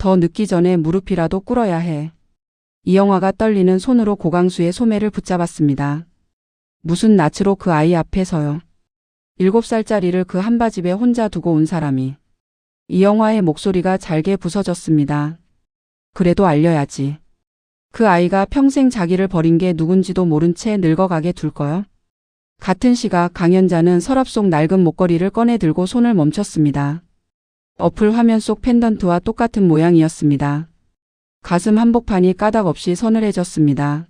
더 늦기 전에 무릎이라도 꿇어야 해. 이영화가 떨리는 손으로 고강수의 소매를 붙잡았습니다. 무슨 낯으로 그 아이 앞에 서요. 7살짜리를 그 한바집에 혼자 두고 온 사람이. 이영화의 목소리가 잘게 부서졌습니다. 그래도 알려야지. 그 아이가 평생 자기를 버린 게 누군지도 모른 채 늙어가게 둘 거요? 같은 시각 강연자는 서랍 속 낡은 목걸이를 꺼내 들고 손을 멈췄습니다. 어플 화면 속 펜던트와 똑같은 모양이었습니다. 가슴 한복판이 까닭없이 서늘해졌습니다.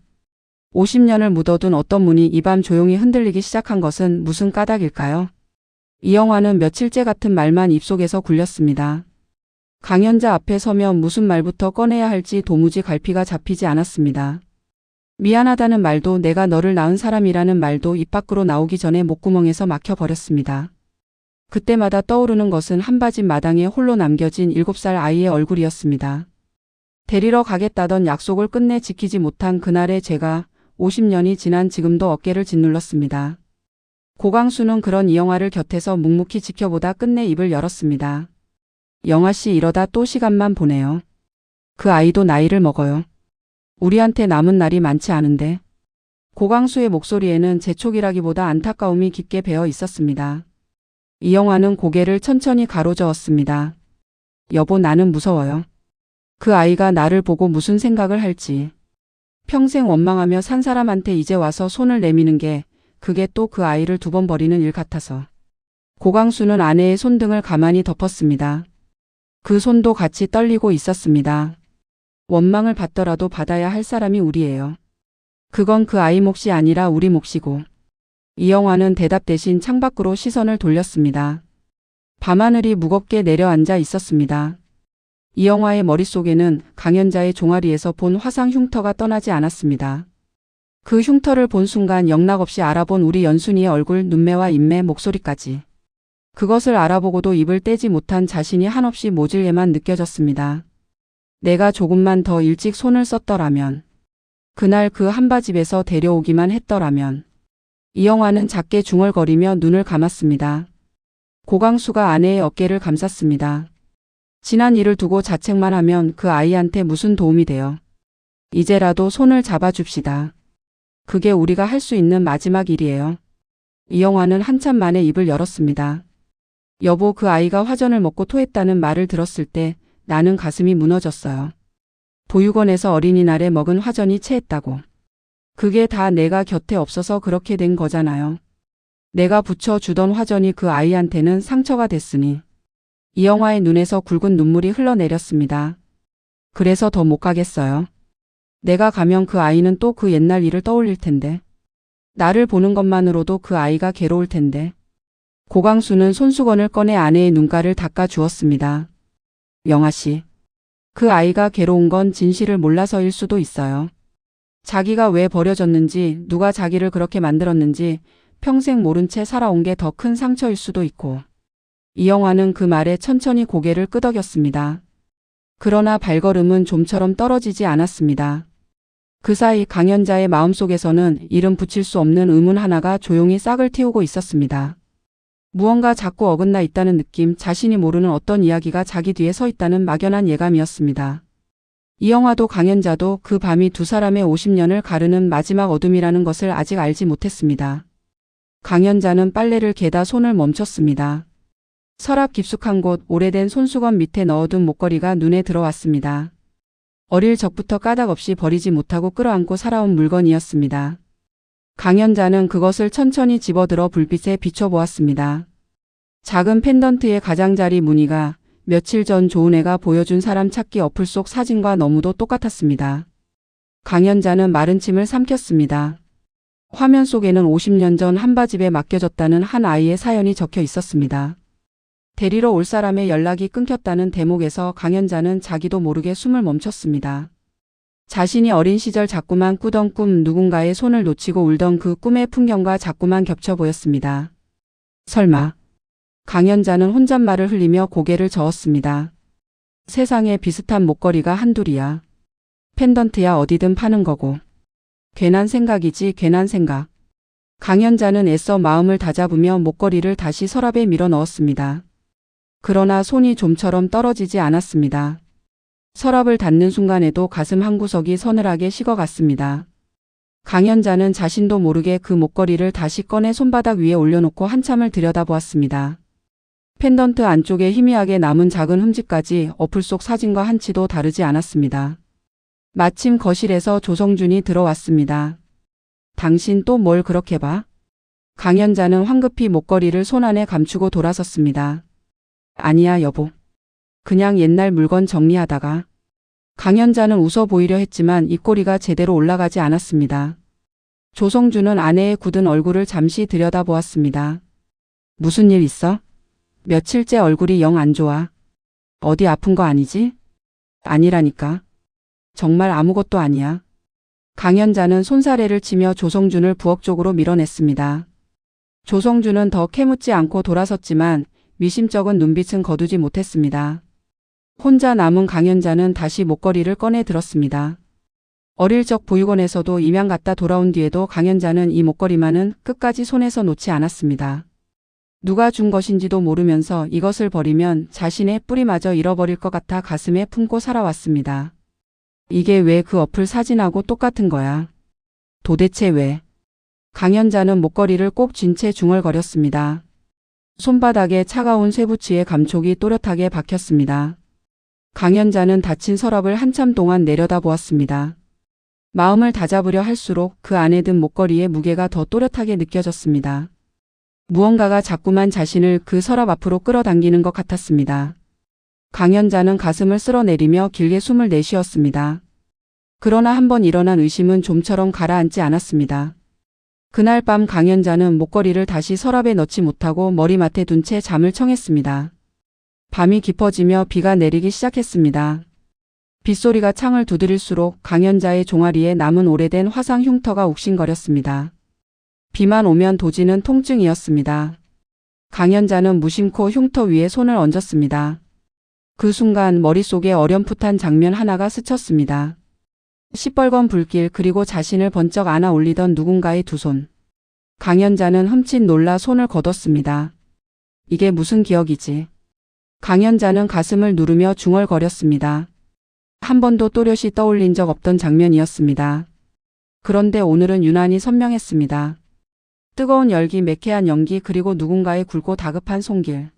50년을 묻어둔 어떤 문이 이 밤 조용히 흔들리기 시작한 것은 무슨 까닭일까요? 이영화는 며칠째 같은 말만 입속에서 굴렸습니다. 강연자 앞에 서면 무슨 말부터 꺼내야 할지 도무지 갈피가 잡히지 않았습니다. 미안하다는 말도 내가 너를 낳은 사람이라는 말도 입 밖으로 나오기 전에 목구멍에서 막혀버렸습니다. 그때마다 떠오르는 것은 한바집 마당에 홀로 남겨진 7살 아이의 얼굴이었습니다. 데리러 가겠다던 약속을 끝내 지키지 못한 그날의 제가 50년이 지난 지금도 어깨를 짓눌렀습니다. 고강수는 그런 이영화를 곁에서 묵묵히 지켜보다 끝내 입을 열었습니다. 영아씨 이러다 또 시간만 보내요. 그 아이도 나이를 먹어요. 우리한테 남은 날이 많지 않은데. 고강수의 목소리에는 재촉이라기보다 안타까움이 깊게 배어 있었습니다. 이영화는 고개를 천천히 가로저었습니다. 여보 나는 무서워요. 그 아이가 나를 보고 무슨 생각을 할지. 평생 원망하며 산 사람한테 이제 와서 손을 내미는 게 그게 또 그 아이를 2번 버리는 일 같아서. 고강수는 아내의 손등을 가만히 덮었습니다. 그 손도 같이 떨리고 있었습니다. 원망을 받더라도 받아야 할 사람이 우리예요. 그건 그 아이 몫이 아니라 우리 몫이고. 이영화는 대답 대신 창밖으로 시선을 돌렸습니다. 밤하늘이 무겁게 내려앉아 있었습니다. 이영화의 머릿속에는 강연자의 종아리에서 본 화상 흉터가 떠나지 않았습니다. 그 흉터를 본 순간 영락없이 알아본 우리 연순이의 얼굴, 눈매와 인매, 목소리까지. 그것을 알아보고도 입을 떼지 못한 자신이 한없이 모질게만 느껴졌습니다. 내가 조금만 더 일찍 손을 썼더라면. 그날 그 한바집에서 데려오기만 했더라면. 이영화는 작게 중얼거리며 눈을 감았습니다. 고강수가 아내의 어깨를 감쌌습니다. 지난 일을 두고 자책만 하면 그 아이한테 무슨 도움이 돼요. 이제라도 손을 잡아줍시다. 그게 우리가 할 수 있는 마지막 일이에요. 이영화는 한참 만에 입을 열었습니다. 여보 그 아이가 화전을 먹고 토했다는 말을 들었을 때 나는 가슴이 무너졌어요. 보육원에서 어린이날에 먹은 화전이 체했다고. 그게 다 내가 곁에 없어서 그렇게 된 거잖아요. 내가 붙여주던 화전이 그 아이한테는 상처가 됐으니. 이영화의 눈에서 굵은 눈물이 흘러내렸습니다. 그래서 더 못 가겠어요. 내가 가면 그 아이는 또 그 옛날 일을 떠올릴 텐데. 나를 보는 것만으로도 그 아이가 괴로울 텐데. 고강수는 손수건을 꺼내 아내의 눈가를 닦아 주었습니다. 영아씨. 그 아이가 괴로운 건 진실을 몰라서일 수도 있어요. 자기가 왜 버려졌는지, 누가 자기를 그렇게 만들었는지 평생 모른 채 살아온 게 더 큰 상처일 수도 있고. 이영화는 그 말에 천천히 고개를 끄덕였습니다. 그러나 발걸음은 좀처럼 떨어지지 않았습니다. 그 사이 강연자의 마음속에서는 이름 붙일 수 없는 의문 하나가 조용히 싹을 틔우고 있었습니다. 무언가 자꾸 어긋나 있다는 느낌, 자신이 모르는 어떤 이야기가 자기 뒤에 서 있다는 막연한 예감이었습니다. 이영화도 강연자도 그 밤이 두 사람의 50년을 가르는 마지막 어둠이라는 것을 아직 알지 못했습니다. 강연자는 빨래를 개다 손을 멈췄습니다. 서랍 깊숙한 곳 오래된 손수건 밑에 넣어둔 목걸이가 눈에 들어왔습니다. 어릴 적부터 까닭없이 버리지 못하고 끌어안고 살아온 물건이었습니다. 강연자는 그것을 천천히 집어들어 불빛에 비춰보았습니다. 작은 펜던트의 가장자리 무늬가 며칠 전 조은혜가 보여준 사람 찾기 어플 속 사진과 너무도 똑같았습니다. 강연자는 마른 침을 삼켰습니다. 화면 속에는 50년 전 한바집에 맡겨졌다는 한 아이의 사연이 적혀 있었습니다. 데리러 올 사람의 연락이 끊겼다는 대목에서 강연자는 자기도 모르게 숨을 멈췄습니다. 자신이 어린 시절 자꾸만 꾸던 꿈, 누군가의 손을 놓치고 울던 그 꿈의 풍경과 자꾸만 겹쳐 보였습니다. 설마. 강연자는 혼잣말을 흘리며 고개를 저었습니다. 세상에 비슷한 목걸이가 한둘이야. 펜던트야 어디든 파는 거고. 괜한 생각이지 괜한 생각. 강연자는 애써 마음을 다잡으며 목걸이를 다시 서랍에 밀어 넣었습니다. 그러나 손이 좀처럼 떨어지지 않았습니다. 서랍을 닫는 순간에도 가슴 한구석이 서늘하게 식어갔습니다. 강연자는 자신도 모르게 그 목걸이를 다시 꺼내 손바닥 위에 올려놓고 한참을 들여다보았습니다. 펜던트 안쪽에 희미하게 남은 작은 흠집까지 어플 속 사진과 한치도 다르지 않았습니다. 마침 거실에서 조성준이 들어왔습니다. 당신 또 뭘 그렇게 봐? 강연자는 황급히 목걸이를 손 안에 감추고 돌아섰습니다. 아니야 여보. 그냥 옛날 물건 정리하다가. 강연자는 웃어 보이려 했지만 입꼬리가 제대로 올라가지 않았습니다. 조성준은 아내의 굳은 얼굴을 잠시 들여다보았습니다. 무슨 일 있어? 며칠째 얼굴이 영 안 좋아. 어디 아픈 거 아니지? 아니라니까. 정말 아무것도 아니야. 강연자는 손사래를 치며 조성준을 부엌 쪽으로 밀어냈습니다. 조성준은 더 캐묻지 않고 돌아섰지만 미심쩍은 눈빛은 거두지 못했습니다. 혼자 남은 강연자는 다시 목걸이를 꺼내 들었습니다. 어릴 적 보육원에서도 입양 갔다 돌아온 뒤에도 강연자는 이 목걸이만은 끝까지 손에서 놓지 않았습니다. 누가 준 것인지도 모르면서 이것을 버리면 자신의 뿌리마저 잃어버릴 것 같아 가슴에 품고 살아왔습니다. 이게 왜 그 어플 사진하고 똑같은 거야? 도대체 왜? 강연자는 목걸이를 꼭 쥔 채 중얼거렸습니다. 손바닥에 차가운 쇠붙이의 감촉이 또렷하게 박혔습니다. 강연자는 닫힌 서랍을 한참 동안 내려다보았습니다. 마음을 다잡으려 할수록 그 안에 든 목걸이의 무게가 더 또렷하게 느껴졌습니다. 무언가가 자꾸만 자신을 그 서랍 앞으로 끌어당기는 것 같았습니다. 강연자는 가슴을 쓸어내리며 길게 숨을 내쉬었습니다. 그러나 한번 일어난 의심은 좀처럼 가라앉지 않았습니다. 그날 밤 강연자는 목걸이를 다시 서랍에 넣지 못하고 머리맡에 둔 채 잠을 청했습니다. 밤이 깊어지며 비가 내리기 시작했습니다. 빗소리가 창을 두드릴수록 강연자의 종아리에 남은 오래된 화상 흉터가 욱신거렸습니다. 비만 오면 도지는 통증이었습니다. 강연자는 무심코 흉터 위에 손을 얹었습니다. 그 순간 머릿속에 어렴풋한 장면 하나가 스쳤습니다. 시뻘건 불길 그리고 자신을 번쩍 안아 올리던 누군가의 두 손. 강연자는 흠칫 놀라 손을 걷었습니다. 이게 무슨 기억이지? 강연자는 가슴을 누르며 중얼거렸습니다. 한 번도 또렷이 떠올린 적 없던 장면이었습니다. 그런데 오늘은 유난히 선명했습니다. 뜨거운 열기, 매캐한 연기 그리고 누군가의 굵고 다급한 손길.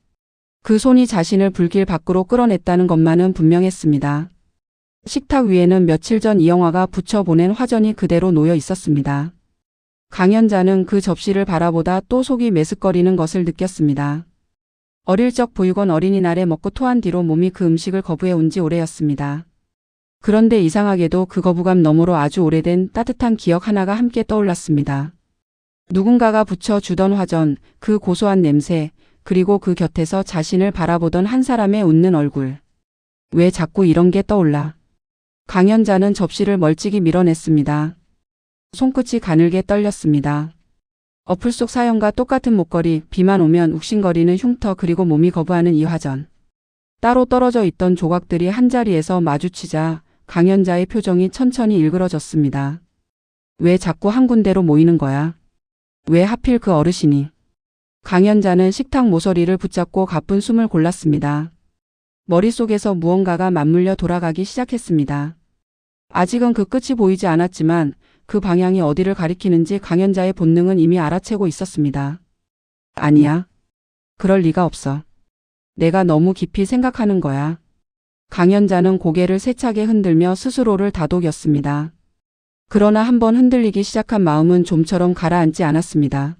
그 손이 자신을 불길 밖으로 끌어냈다는 것만은 분명했습니다. 식탁 위에는 며칠 전 이영화가 붙여보낸 화전이 그대로 놓여 있었습니다. 강연자는 그 접시를 바라보다 또 속이 메스꺼리는 것을 느꼈습니다. 어릴 적 보육원 어린이날에 먹고 토한 뒤로 몸이 그 음식을 거부해온 지 오래였습니다. 그런데 이상하게도 그 거부감 너머로 아주 오래된 따뜻한 기억 하나가 함께 떠올랐습니다. 누군가가 붙여주던 화전, 그 고소한 냄새, 그리고 그 곁에서 자신을 바라보던 한 사람의 웃는 얼굴. 왜 자꾸 이런 게 떠올라? 강연자는 접시를 멀찍이 밀어냈습니다. 손끝이 가늘게 떨렸습니다. 어플 속 사연과 똑같은 목걸이, 비만 오면 욱신거리는 흉터 그리고 몸이 거부하는 이 화전. 따로 떨어져 있던 조각들이 한자리에서 마주치자 강연자의 표정이 천천히 일그러졌습니다. 왜 자꾸 한 군데로 모이는 거야? 왜 하필 그 어르신이? 강연자는 식탁 모서리를 붙잡고 가쁜 숨을 골랐습니다. 머릿속에서 무언가가 맞물려 돌아가기 시작했습니다. 아직은 그 끝이 보이지 않았지만 그 방향이 어디를 가리키는지 강연자의 본능은 이미 알아채고 있었습니다. 아니야. 그럴 리가 없어. 내가 너무 깊이 생각하는 거야. 강연자는 고개를 세차게 흔들며 스스로를 다독였습니다. 그러나 한번 흔들리기 시작한 마음은 좀처럼 가라앉지 않았습니다.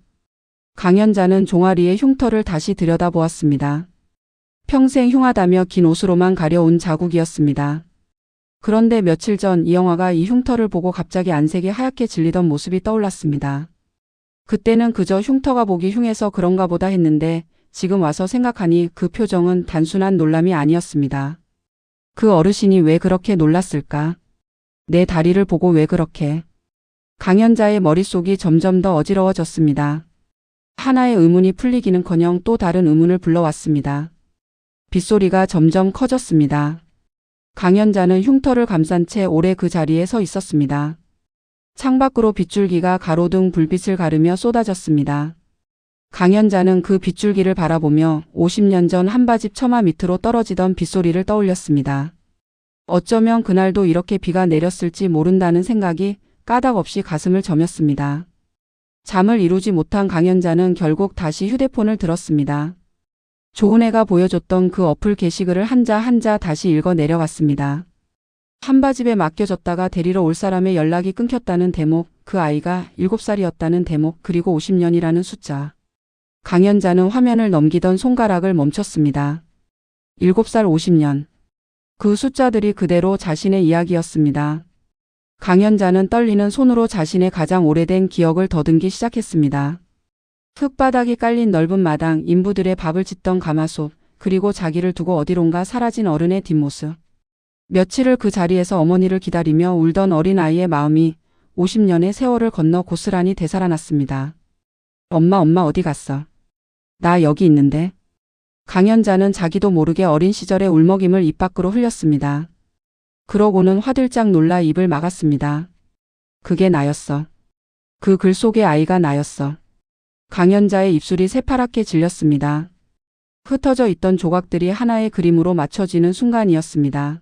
강연자는 종아리의 흉터를 다시 들여다보았습니다. 평생 흉하다며 긴 옷으로만 가려온 자국이었습니다. 그런데 며칠 전 이영화가 이 흉터를 보고 갑자기 안색이 하얗게 질리던 모습이 떠올랐습니다. 그때는 그저 흉터가 보기 흉해서 그런가 보다 했는데 지금 와서 생각하니 그 표정은 단순한 놀람이 아니었습니다. 그 어르신이 왜 그렇게 놀랐을까? 내 다리를 보고 왜 그렇게? 강연자의 머릿속이 점점 더 어지러워졌습니다. 하나의 의문이 풀리기는커녕 또 다른 의문을 불러왔습니다. 빗소리가 점점 커졌습니다. 강연자는 흉터를 감싼 채 오래 그 자리에 서 있었습니다. 창밖으로 빗줄기가 가로등 불빛을 가르며 쏟아졌습니다. 강연자는 그 빗줄기를 바라보며 50년 전 한바집 처마 밑으로 떨어지던 빗소리를 떠올렸습니다. 어쩌면 그날도 이렇게 비가 내렸을지 모른다는 생각이 까닭없이 가슴을 저몄습니다. 잠을 이루지 못한 강연자는 결국 다시 휴대폰을 들었습니다. 조은혜가 보여줬던 그 어플 게시글을 한자 한자 다시 읽어 내려갔습니다. 한바집에 맡겨졌다가 데리러 올 사람의 연락이 끊겼다는 대목, 그 아이가 7살이었다는 대목, 그리고 50년이라는 숫자. 강연자는 화면을 넘기던 손가락을 멈췄습니다. 7살 50년. 그 숫자들이 그대로 자신의 이야기였습니다. 강연자는 떨리는 손으로 자신의 가장 오래된 기억을 더듬기 시작했습니다. 흙바닥이 깔린 넓은 마당, 인부들의 밥을 짓던 가마솥, 그리고 자기를 두고 어디론가 사라진 어른의 뒷모습. 며칠을 그 자리에서 어머니를 기다리며 울던 어린아이의 마음이 50년의 세월을 건너 고스란히 되살아났습니다. 엄마 어디 갔어? 나 여기 있는데. 강연자는 자기도 모르게 어린 시절의 울먹임을 입 밖으로 흘렸습니다. 그러고는 화들짝 놀라 입을 막았습니다. 그게 나였어. 그 글 속의 아이가 나였어. 강연자의 입술이 새파랗게 질렸습니다. 흩어져 있던 조각들이 하나의 그림으로 맞춰지는 순간이었습니다.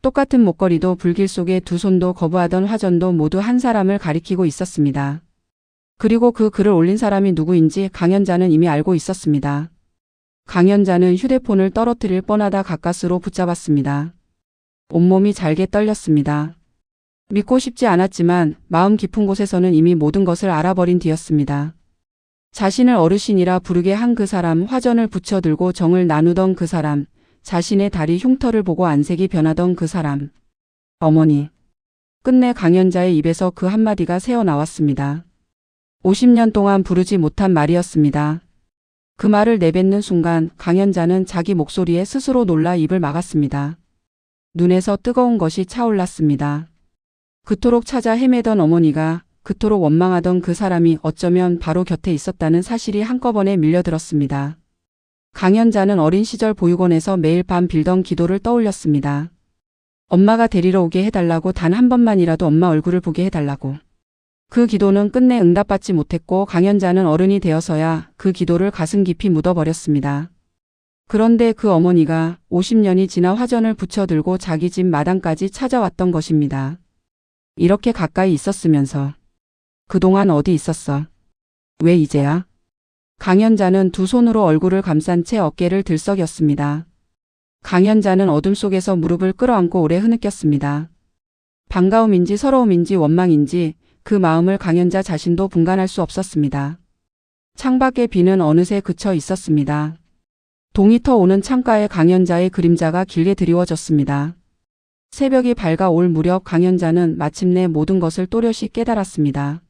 똑같은 목걸이도 불길 속에 두 손도 거부하던 화전도 모두 한 사람을 가리키고 있었습니다. 그리고 그 글을 올린 사람이 누구인지 강연자는 이미 알고 있었습니다. 강연자는 휴대폰을 떨어뜨릴 뻔하다 가까스로 붙잡았습니다. 온몸이 잘게 떨렸습니다. 믿고 싶지 않았지만 마음 깊은 곳에서는 이미 모든 것을 알아버린 뒤였습니다. 자신을 어르신이라 부르게 한 그 사람, 화전을 붙여들고 정을 나누던 그 사람, 자신의 다리 흉터를 보고 안색이 변하던 그 사람. 어머니. 끝내 강연자의 입에서 그 한마디가 새어나왔습니다. 50년 동안 부르지 못한 말이었습니다. 그 말을 내뱉는 순간 강연자는 자기 목소리에 스스로 놀라 입을 막았습니다. 눈에서 뜨거운 것이 차올랐습니다. 그토록 찾아 헤매던 어머니가, 그토록 원망하던 그 사람이 어쩌면 바로 곁에 있었다는 사실이 한꺼번에 밀려들었습니다. 강연자는 어린 시절 보육원에서 매일 밤 빌던 기도를 떠올렸습니다. 엄마가 데리러 오게 해달라고, 단 한 번만이라도 엄마 얼굴을 보게 해달라고. 그 기도는 끝내 응답받지 못했고 강연자는 어른이 되어서야 그 기도를 가슴 깊이 묻어버렸습니다. 그런데 그 어머니가 50년이 지나 화전을 붙여들고 자기 집 마당까지 찾아왔던 것입니다. 이렇게 가까이 있었으면서. 그동안 어디 있었어? 왜 이제야? 강연자는 두 손으로 얼굴을 감싼 채 어깨를 들썩였습니다. 강연자는 어둠 속에서 무릎을 끌어안고 오래 흐느꼈습니다. 반가움인지 서러움인지 원망인지 그 마음을 강연자 자신도 분간할 수 없었습니다. 창밖의 비는 어느새 그쳐 있었습니다. 동이 터오는 창가에 강연자의 그림자가 길게 드리워졌습니다. 새벽이 밝아올 무렵 강연자는 마침내 모든 것을 또렷이 깨달았습니다.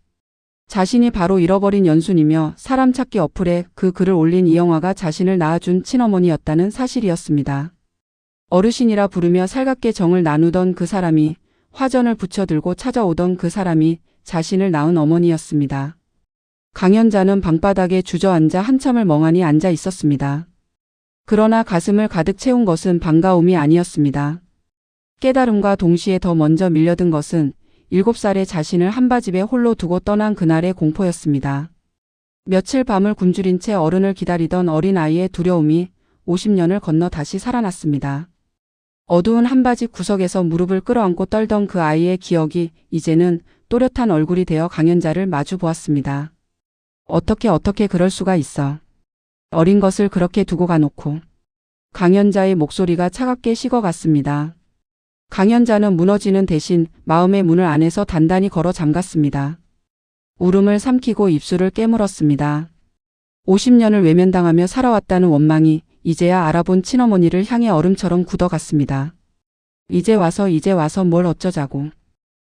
자신이 바로 잃어버린 연순이며 사람 찾기 어플에 그 글을 올린 이영화가 자신을 낳아준 친어머니였다는 사실이었습니다. 어르신이라 부르며 살갑게 정을 나누던 그 사람이, 화전을 붙여들고 찾아오던 그 사람이 자신을 낳은 어머니였습니다. 강연자는 방바닥에 주저앉아 한참을 멍하니 앉아 있었습니다. 그러나 가슴을 가득 채운 것은 반가움이 아니었습니다. 깨달음과 동시에 더 먼저 밀려든 것은 7살의 자신을 한바집에 홀로 두고 떠난 그날의 공포였습니다. 며칠 밤을 굶주린 채 어른을 기다리던 어린아이의 두려움이 50년을 건너 다시 살아났습니다. 어두운 한바집 구석에서 무릎을 끌어안고 떨던 그 아이의 기억이 이제는 또렷한 얼굴이 되어 강연자를 마주 보았습니다. 어떻게 그럴 수가 있어. 어린 것을 그렇게 두고 가놓고. 강연자의 목소리가 차갑게 식어갔습니다. 강연자는 무너지는 대신 마음의 문을 안에서 단단히 걸어 잠갔습니다. 울음을 삼키고 입술을 깨물었습니다. 50년을 외면당하며 살아왔다는 원망이 이제야 알아본 친어머니를 향해 얼음처럼 굳어갔습니다. 이제 와서 뭘 어쩌자고.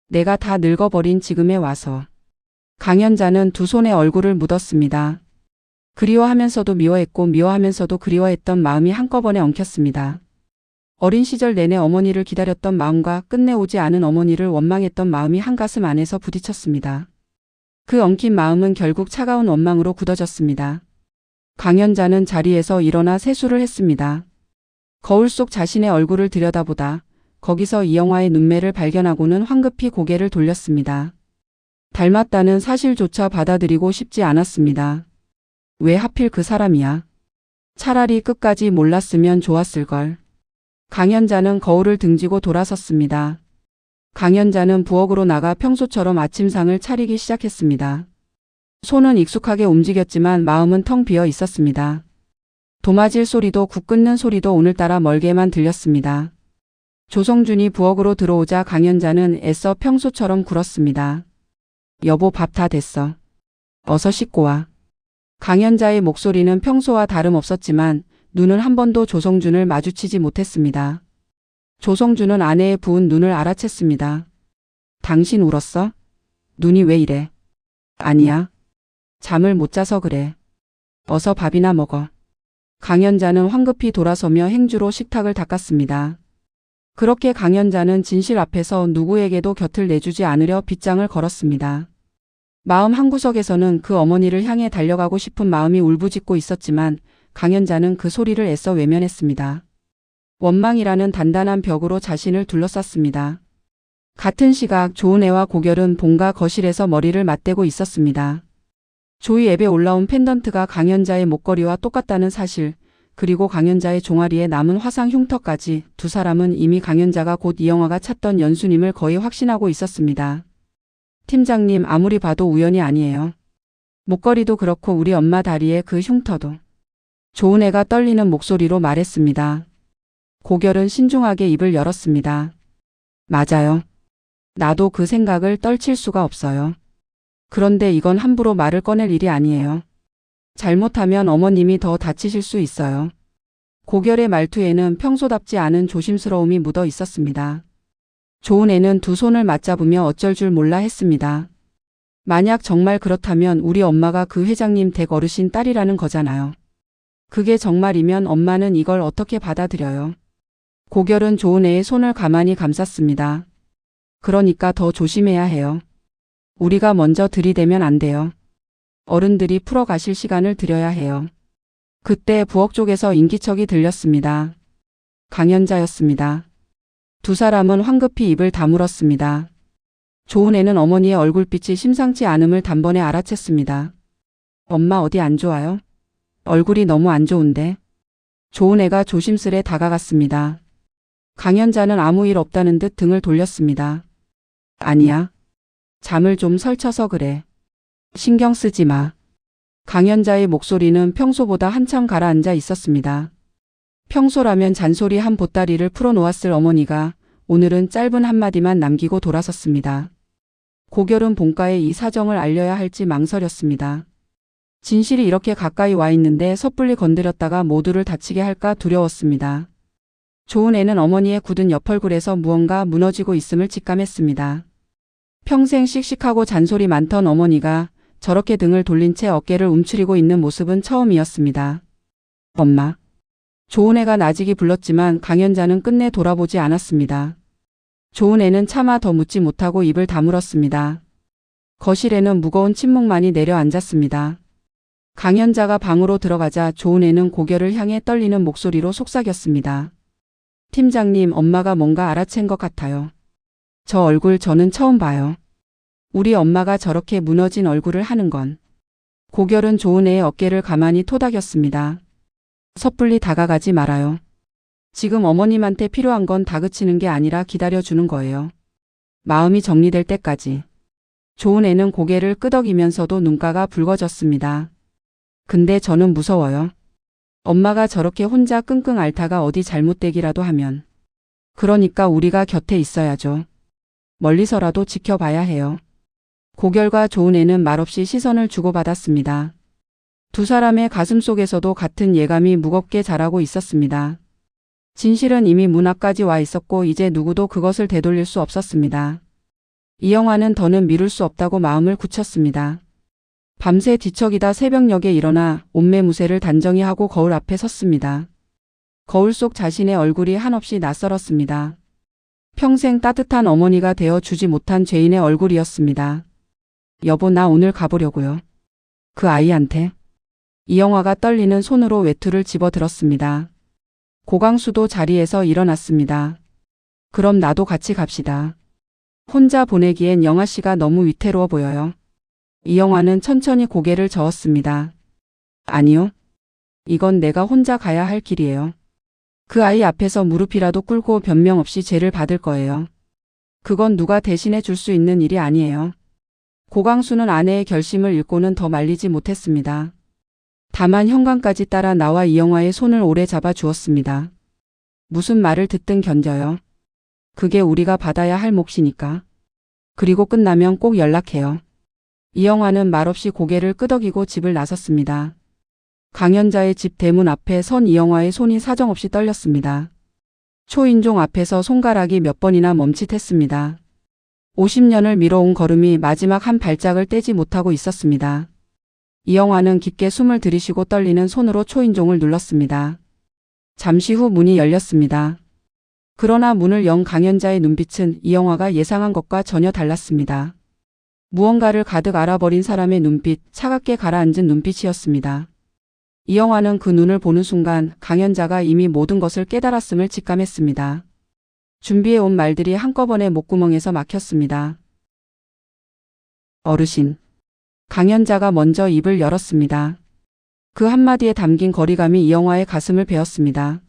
내가 다 늙어버린 지금에 와서. 강연자는 두 손에 얼굴을 묻었습니다. 그리워하면서도 미워했고 미워하면서도 그리워했던 마음이 한꺼번에 엉켰습니다. 어린 시절 내내 어머니를 기다렸던 마음과 끝내 오지 않은 어머니를 원망했던 마음이 한가슴 안에서 부딪혔습니다. 그 엉킨 마음은 결국 차가운 원망으로 굳어졌습니다. 강연자는 자리에서 일어나 세수를 했습니다. 거울 속 자신의 얼굴을 들여다보다 거기서 이영화의 눈매를 발견하고는 황급히 고개를 돌렸습니다. 닮았다는 사실조차 받아들이고 싶지 않았습니다. 왜 하필 그 사람이야? 차라리 끝까지 몰랐으면 좋았을걸. 강연자는 거울을 등지고 돌아섰습니다. 강연자는 부엌으로 나가 평소처럼 아침상을 차리기 시작했습니다. 손은 익숙하게 움직였지만 마음은 텅 비어 있었습니다. 도마질 소리도 국 끓는 소리도 오늘따라 멀게만 들렸습니다. 조성준이 부엌으로 들어오자 강연자는 애써 평소처럼 굴었습니다. 여보, 밥 다 됐어. 어서 씻고 와. 강연자의 목소리는 평소와 다름없었지만 눈은 한 번도 조성준을 마주치지 못했습니다. 조성준은 아내의 부은 눈을 알아챘습니다. 당신 울었어? 눈이 왜 이래? 아니야. 잠을 못 자서 그래. 어서 밥이나 먹어. 강연자는 황급히 돌아서며 행주로 식탁을 닦았습니다. 그렇게 강연자는 진실 앞에서 누구에게도 곁을 내주지 않으려 빗장을 걸었습니다. 마음 한구석에서는 그 어머니를 향해 달려가고 싶은 마음이 울부짖고 있었지만 강연자는 그 소리를 애써 외면했습니다. 원망이라는 단단한 벽으로 자신을 둘러쌌습니다. 같은 시각 조은혜와 고결은 본가 거실에서 머리를 맞대고 있었습니다. 조이 앱에 올라온 펜던트가 강연자의 목걸이와 똑같다는 사실, 그리고 강연자의 종아리에 남은 화상 흉터까지 두 사람은 이미 강연자가 곧 이영화가 찾던 연수님을 거의 확신하고 있었습니다. 팀장님, 아무리 봐도 우연이 아니에요. 목걸이도 그렇고 우리 엄마 다리에 그 흉터도. 조은혜가 떨리는 목소리로 말했습니다. 고결은 신중하게 입을 열었습니다. 맞아요. 나도 그 생각을 떨칠 수가 없어요. 그런데 이건 함부로 말을 꺼낼 일이 아니에요. 잘못하면 어머님이 더 다치실 수 있어요. 고결의 말투에는 평소답지 않은 조심스러움이 묻어 있었습니다. 조은혜는 두 손을 맞잡으며 어쩔 줄 몰라 했습니다. 만약 정말 그렇다면 우리 엄마가 그 회장님 댁 어르신 딸이라는 거잖아요. 그게 정말이면 엄마는 이걸 어떻게 받아들여요? 고결은 조은혜의 손을 가만히 감쌌습니다. 그러니까 더 조심해야 해요. 우리가 먼저 들이대면 안 돼요. 어른들이 풀어가실 시간을 드려야 해요. 그때 부엌 쪽에서 인기척이 들렸습니다. 강연자였습니다. 두 사람은 황급히 입을 다물었습니다. 조은혜는 어머니의 얼굴빛이 심상치 않음을 단번에 알아챘습니다. 엄마 어디 안 좋아요? 얼굴이 너무 안 좋은데. 조은혜가 조심스레 다가갔습니다. 강연자는 아무 일 없다는 듯 등을 돌렸습니다. 아니야. 잠을 좀 설쳐서 그래. 신경 쓰지 마. 강연자의 목소리는 평소보다 한참 가라앉아 있었습니다. 평소라면 잔소리 한 보따리를 풀어놓았을 어머니가 오늘은 짧은 한마디만 남기고 돌아섰습니다. 고결은 본가에 이 사정을 알려야 할지 망설였습니다. 진실이 이렇게 가까이 와 있는데 섣불리 건드렸다가 모두를 다치게 할까 두려웠습니다. 조은혜는 어머니의 굳은 옆얼굴에서 무언가 무너지고 있음을 직감했습니다. 평생 씩씩하고 잔소리 많던 어머니가 저렇게 등을 돌린 채 어깨를 움츠리고 있는 모습은 처음이었습니다. 엄마. 조은혜가 나직이 불렀지만 강연자는 끝내 돌아보지 않았습니다. 조은혜는 차마 더 묻지 못하고 입을 다물었습니다. 거실에는 무거운 침묵만이 내려앉았습니다. 강연자가 방으로 들어가자 조은혜는 고결을 향해 떨리는 목소리로 속삭였습니다. 팀장님, 엄마가 뭔가 알아챈 것 같아요. 저 얼굴 저는 처음 봐요. 우리 엄마가 저렇게 무너진 얼굴을 하는 건. 고결은 조은혜의 어깨를 가만히 토닥였습니다. 섣불리 다가가지 말아요. 지금 어머님한테 필요한 건 다그치는 게 아니라 기다려주는 거예요. 마음이 정리될 때까지. 조은혜는 고개를 끄덕이면서도 눈가가 붉어졌습니다. 근데 저는 무서워요. 엄마가 저렇게 혼자 끙끙 앓다가 어디 잘못되기라도 하면. 그러니까 우리가 곁에 있어야죠. 멀리서라도 지켜봐야 해요. 고결과 조은혜는 말없이 시선을 주고받았습니다. 두 사람의 가슴 속에서도 같은 예감이 무겁게 자라고 있었습니다. 진실은 이미 문 앞까지 와 있었고 이제 누구도 그것을 되돌릴 수 없었습니다. 이영화는 더는 미룰 수 없다고 마음을 굳혔습니다. 밤새 뒤척이다 새벽녘에 일어나 옷매무새를 단정히 하고 거울 앞에 섰습니다. 거울 속 자신의 얼굴이 한없이 낯설었습니다. 평생 따뜻한 어머니가 되어 주지 못한 죄인의 얼굴이었습니다. 여보, 나 오늘 가보려고요. 그 아이한테. 이영화가 떨리는 손으로 외투를 집어들었습니다. 고강수도 자리에서 일어났습니다. 그럼 나도 같이 갑시다. 혼자 보내기엔 영아 씨가 너무 위태로워 보여요. 이영화는 천천히 고개를 저었습니다. 아니요. 이건 내가 혼자 가야 할 길이에요. 그 아이 앞에서 무릎이라도 꿇고 변명 없이 죄를 받을 거예요. 그건 누가 대신해 줄 수 있는 일이 아니에요. 고강수는 아내의 결심을 읽고는 더 말리지 못했습니다. 다만 현관까지 따라 나와 이영화의 손을 오래 잡아 주었습니다. 무슨 말을 듣든 견뎌요. 그게 우리가 받아야 할 몫이니까. 그리고 끝나면 꼭 연락해요. 이영화는 말없이 고개를 끄덕이고 집을 나섰습니다. 강연자의 집 대문 앞에 선 이영화의 손이 사정없이 떨렸습니다. 초인종 앞에서 손가락이 몇 번이나 멈칫했습니다. 50년을 미뤄온 걸음이 마지막 한 발짝을 떼지 못하고 있었습니다. 이영화는 깊게 숨을 들이쉬고 떨리는 손으로 초인종을 눌렀습니다. 잠시 후 문이 열렸습니다. 그러나 문을 연 강연자의 눈빛은 이영화가 예상한 것과 전혀 달랐습니다. 무언가를 가득 알아버린 사람의 눈빛, 차갑게 가라앉은 눈빛이었습니다. 이영화는 그 눈을 보는 순간 강연자가 이미 모든 것을 깨달았음을 직감했습니다. 준비해온 말들이 한꺼번에 목구멍에서 막혔습니다. 어르신. 강연자가 먼저 입을 열었습니다. 그 한마디에 담긴 거리감이 이영화의 가슴을 베었습니다.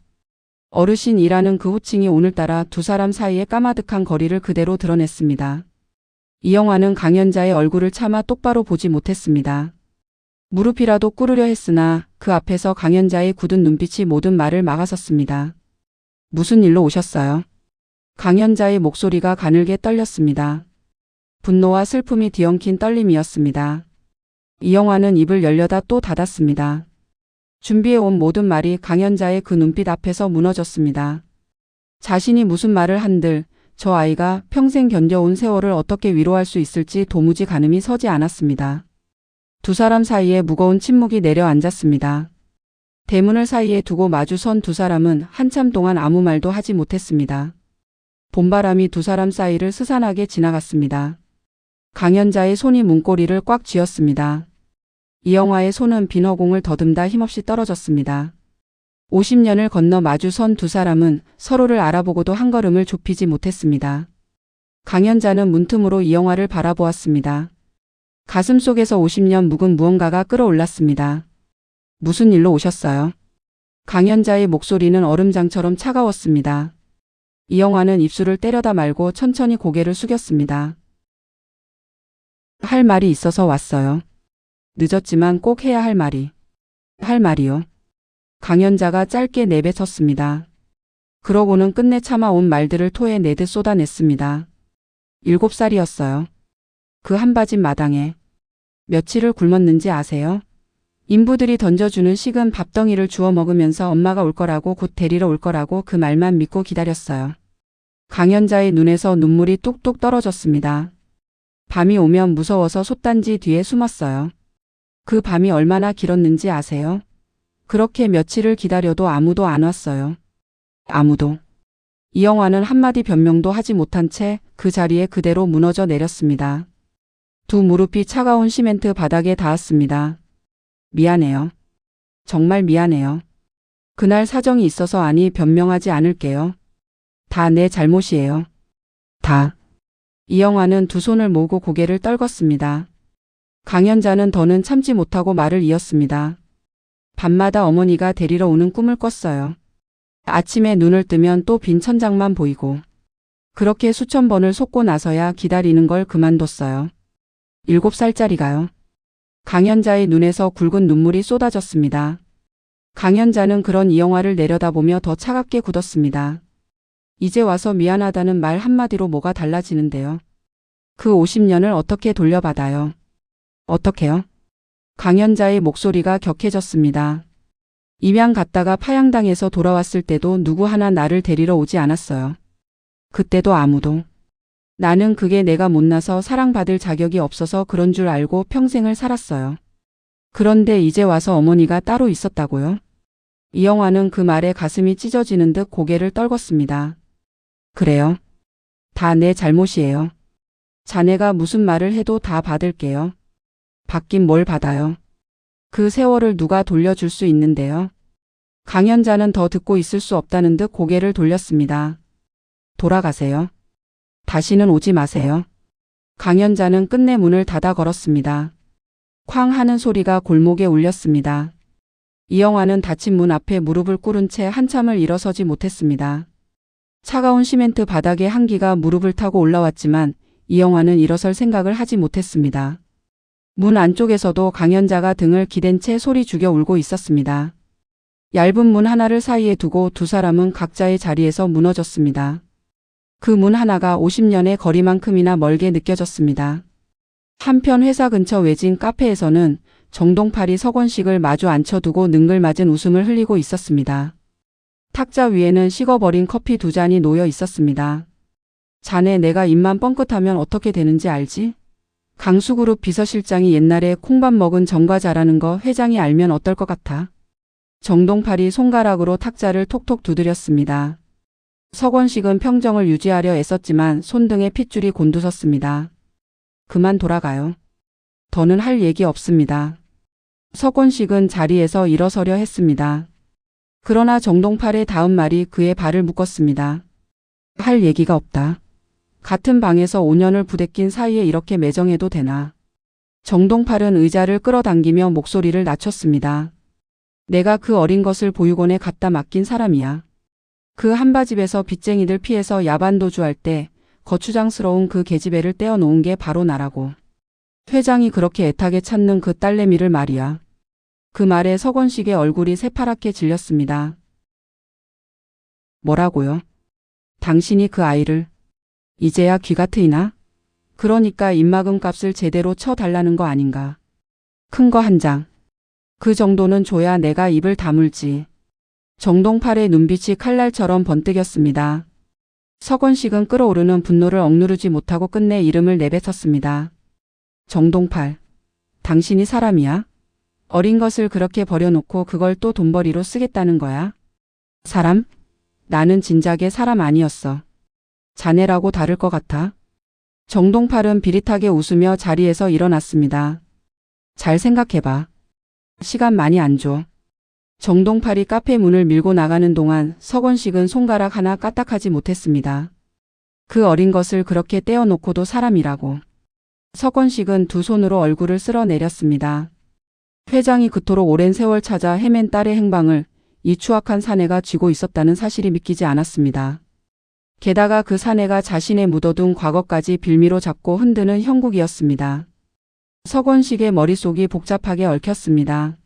어르신이라는 그 호칭이 오늘따라 두 사람 사이의 까마득한 거리를 그대로 드러냈습니다. 이영화는 강연자의 얼굴을 차마 똑바로 보지 못했습니다. 무릎이라도 꿇으려 했으나 그 앞에서 강연자의 굳은 눈빛이 모든 말을 막아섰습니다. 무슨 일로 오셨어요? 강연자의 목소리가 가늘게 떨렸습니다. 분노와 슬픔이 뒤엉킨 떨림이었습니다. 이영화는 입을 열려다 또 닫았습니다. 준비해온 모든 말이 강연자의 그 눈빛 앞에서 무너졌습니다. 자신이 무슨 말을 한들 저 아이가 평생 견뎌온 세월을 어떻게 위로할 수 있을지 도무지 가늠이 서지 않았습니다. 두 사람 사이에 무거운 침묵이 내려앉았습니다. 대문을 사이에 두고 마주선 두 사람은 한참 동안 아무 말도 하지 못했습니다. 봄바람이 두 사람 사이를 스산하게 지나갔습니다. 강연자의 손이 문고리를 꽉 쥐었습니다. 이영화의 손은 빈 허공을 더듬다 힘없이 떨어졌습니다. 50년을 건너 마주선 두 사람은 서로를 알아보고도 한 걸음을 좁히지 못했습니다. 강연자는 문틈으로 이영화를 바라보았습니다. 가슴 속에서 50년 묵은 무언가가 끌어올랐습니다. 무슨 일로 오셨어요? 강연자의 목소리는 얼음장처럼 차가웠습니다. 이영화는 입술을 때려다 말고 천천히 고개를 숙였습니다. 할 말이 있어서 왔어요. 늦었지만 꼭 해야 할 말이. 할 말이요. 강연자가 짧게 내뱉었습니다. 그러고는 끝내 참아온 말들을 토해내듯 쏟아냈습니다. 7살이었어요. 그 한바진 마당에 며칠을 굶었는지 아세요? 인부들이 던져주는 식은 밥덩이를 주워 먹으면서 엄마가 올 거라고 곧 데리러 올 거라고 그 말만 믿고 기다렸어요. 강연자의 눈에서 눈물이 뚝뚝 떨어졌습니다. 밤이 오면 무서워서 솥단지 뒤에 숨었어요. 그 밤이 얼마나 길었는지 아세요? 그렇게 며칠을 기다려도 아무도 안 왔어요. 아무도. 이영화는 한마디 변명도 하지 못한 채 그 자리에 그대로 무너져 내렸습니다. 두 무릎이 차가운 시멘트 바닥에 닿았습니다. 미안해요. 정말 미안해요. 그날 사정이 있어서 아니 변명하지 않을게요. 다 내 잘못이에요. 다. 이영화는 두 손을 모으고 고개를 떨궜습니다. 강연자는 더는 참지 못하고 말을 이었습니다. 밤마다 어머니가 데리러 오는 꿈을 꿨어요. 아침에 눈을 뜨면 또 빈 천장만 보이고 그렇게 수천 번을 속고 나서야 기다리는 걸 그만뒀어요. 7살짜리가요. 강연자의 눈에서 굵은 눈물이 쏟아졌습니다. 강연자는 그런 이영화를 내려다보며 더 차갑게 굳었습니다. 이제 와서 미안하다는 말 한마디로 뭐가 달라지는데요. 그 50년을 어떻게 돌려받아요? 어떻게요? 강연자의 목소리가 격해졌습니다. 입양 갔다가 파양당해서 돌아왔을 때도 누구 하나 나를 데리러 오지 않았어요. 그때도 아무도. 나는 그게 내가 못나서 사랑받을 자격이 없어서 그런 줄 알고 평생을 살았어요. 그런데 이제 와서 어머니가 따로 있었다고요? 이영화는 그 말에 가슴이 찢어지는 듯 고개를 떨궜습니다. 그래요. 다 내 잘못이에요. 자네가 무슨 말을 해도 다 받을게요. 받긴 뭘 받아요. 그 세월을 누가 돌려줄 수 있는데요. 강연자는 더 듣고 있을 수 없다는 듯 고개를 돌렸습니다. 돌아가세요. 다시는 오지 마세요. 강연자는 끝내 문을 닫아 걸었습니다. 쾅 하는 소리가 골목에 울렸습니다. 이영화는 닫힌 문 앞에 무릎을 꿇은 채 한참을 일어서지 못했습니다. 차가운 시멘트 바닥에 한기가 무릎을 타고 올라왔지만 이영화는 일어설 생각을 하지 못했습니다. 문 안쪽에서도 강연자가 등을 기댄 채 소리 죽여 울고 있었습니다. 얇은 문 하나를 사이에 두고 두 사람은 각자의 자리에서 무너졌습니다. 그 문 하나가 50년의 거리만큼이나 멀게 느껴졌습니다. 한편 회사 근처 외진 카페에서는 정동팔이 서건식을 마주 앉혀두고 능글맞은 웃음을 흘리고 있었습니다. 탁자 위에는 식어버린 커피 두 잔이 놓여 있었습니다. 자네 내가 입만 뻥끗하면 어떻게 되는지 알지? 강수그룹 비서실장이 옛날에 콩밥 먹은 정과자라는 거 회장이 알면 어떨 것 같아? 정동팔이 손가락으로 탁자를 톡톡 두드렸습니다. 서건식은 평정을 유지하려 애썼지만 손등에 핏줄이 곤두섰습니다. 그만 돌아가요. 더는 할 얘기 없습니다. 서건식은 자리에서 일어서려 했습니다. 그러나 정동팔의 다음 말이 그의 발을 묶었습니다. 할 얘기가 없다. 같은 방에서 5년을 부대낀 사이에 이렇게 매정해도 되나. 정동팔은 의자를 끌어당기며 목소리를 낮췄습니다. 내가 그 어린 것을 보육원에 갖다 맡긴 사람이야. 그 한바집에서 빚쟁이들 피해서 야반도주할 때 거추장스러운 그 계집애를 떼어놓은 게 바로 나라고. 회장이 그렇게 애타게 찾는 그 딸내미를 말이야. 그 말에 서건식의 얼굴이 새파랗게 질렸습니다. 뭐라고요? 당신이 그 아이를 이제야 귀가 트이나? 그러니까 입막음 값을 제대로 쳐달라는 거 아닌가. 큰 거 한 장. 그 정도는 줘야 내가 입을 다물지. 정동팔의 눈빛이 칼날처럼 번뜩였습니다. 서건식은 끓어오르는 분노를 억누르지 못하고 끝내 이름을 내뱉었습니다. 정동팔. 당신이 사람이야? 어린 것을 그렇게 버려놓고 그걸 또 돈벌이로 쓰겠다는 거야? 사람? 나는 진작에 사람 아니었어. 자네라고 다를 것 같아? 정동팔은 비릿하게 웃으며 자리에서 일어났습니다. 잘 생각해봐. 시간 많이 안 줘. 정동팔이 카페 문을 밀고 나가는 동안 서건식은 손가락 하나 까딱하지 못했습니다. 그 어린 것을 그렇게 떼어놓고도 사람이라고. 서건식은 두 손으로 얼굴을 쓸어내렸습니다. 회장이 그토록 오랜 세월 찾아 헤맨 딸의 행방을 이 추악한 사내가 쥐고 있었다는 사실이 믿기지 않았습니다. 게다가 그 사내가 자신의 묻어둔 과거까지 빌미로 잡고 흔드는 형국이었습니다. 서건식의 머릿속이 복잡하게 얽혔습니다.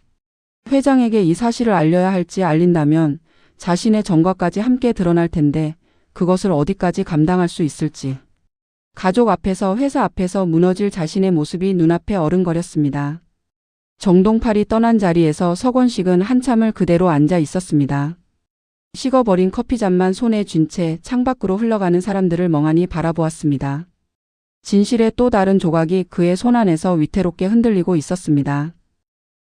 회장에게 이 사실을 알려야 할지 알린다면 자신의 전과까지 함께 드러날 텐데 그것을 어디까지 감당할 수 있을지. 가족 앞에서 회사 앞에서 무너질 자신의 모습이 눈앞에 어른거렸습니다. 정동팔이 떠난 자리에서 서건식은 한참을 그대로 앉아 있었습니다. 식어버린 커피잔만 손에 쥔 채 창밖으로 흘러가는 사람들을 멍하니 바라보았습니다. 진실의 또 다른 조각이 그의 손안에서 위태롭게 흔들리고 있었습니다.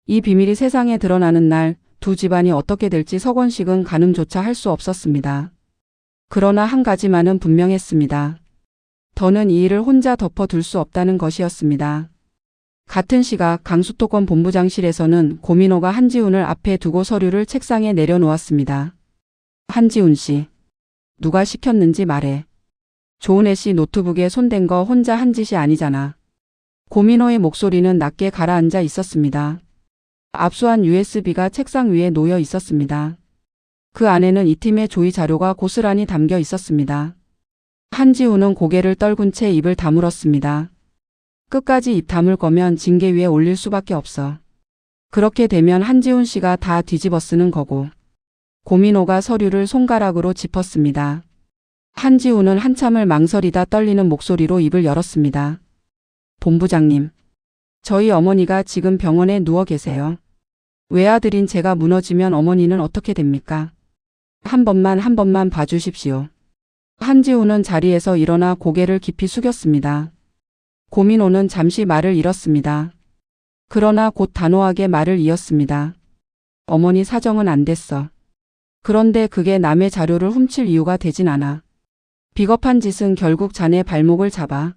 이 비밀이 세상에 드러나는 날 두 집안이 어떻게 될지 서건식은 가늠조차 할 수 없었습니다. 그러나 한 가지만은 분명했습니다. 더는 이 일을 혼자 덮어둘 수 없다는 것이었습니다. 같은 시각 강수토권 본부장실에서는 고민호가 한지훈을 앞에 두고 서류를 책상에 내려놓았습니다. 한지훈 씨, 누가 시켰는지 말해. 조은혜 씨 노트북에 손댄 거 혼자 한 짓이 아니잖아. 고민호의 목소리는 낮게 가라앉아 있었습니다. 압수한 USB가 책상 위에 놓여 있었습니다. 그 안에는 이 팀의 조의 자료가 고스란히 담겨 있었습니다. 한지훈은 고개를 떨군 채 입을 다물었습니다. 끝까지 입 다물 거면 징계 위에 올릴 수밖에 없어. 그렇게 되면 한지훈 씨가 다 뒤집어 쓰는 거고. 고민호가 서류를 손가락으로 짚었습니다. 한지훈은 한참을 망설이다 떨리는 목소리로 입을 열었습니다. 본부장님, 저희 어머니가 지금 병원에 누워 계세요. 외아들인 제가 무너지면 어머니는 어떻게 됩니까? 한 번만 봐주십시오. 한지훈은 자리에서 일어나 고개를 깊이 숙였습니다. 고민호는 잠시 말을 잃었습니다. 그러나 곧 단호하게 말을 이었습니다. 어머니 사정은 안 됐어. 그런데 그게 남의 자료를 훔칠 이유가 되진 않아. 비겁한 짓은 결국 자네 발목을 잡아.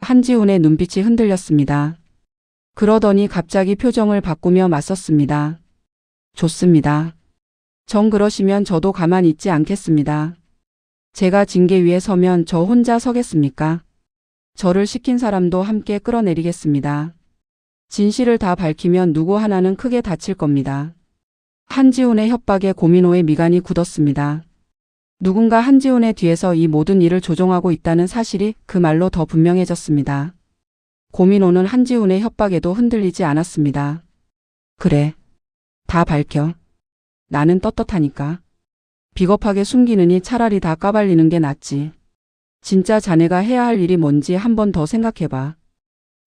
한지훈의 눈빛이 흔들렸습니다. 그러더니 갑자기 표정을 바꾸며 맞섰습니다. 좋습니다. 정 그러시면 저도 가만히 있지 않겠습니다. 제가 징계 위에 서면 저 혼자 서겠습니까? 저를 시킨 사람도 함께 끌어내리겠습니다. 진실을 다 밝히면 누구 하나는 크게 다칠 겁니다. 한지훈의 협박에 고민호의 미간이 굳었습니다. 누군가 한지훈의 뒤에서 이 모든 일을 조종하고 있다는 사실이 그 말로 더 분명해졌습니다. 고민호는 한지훈의 협박에도 흔들리지 않았습니다. 그래. 다 밝혀. 나는 떳떳하니까. 비겁하게 숨기느니 차라리 다 까발리는 게 낫지. 진짜 자네가 해야 할 일이 뭔지 한 번 더 생각해봐.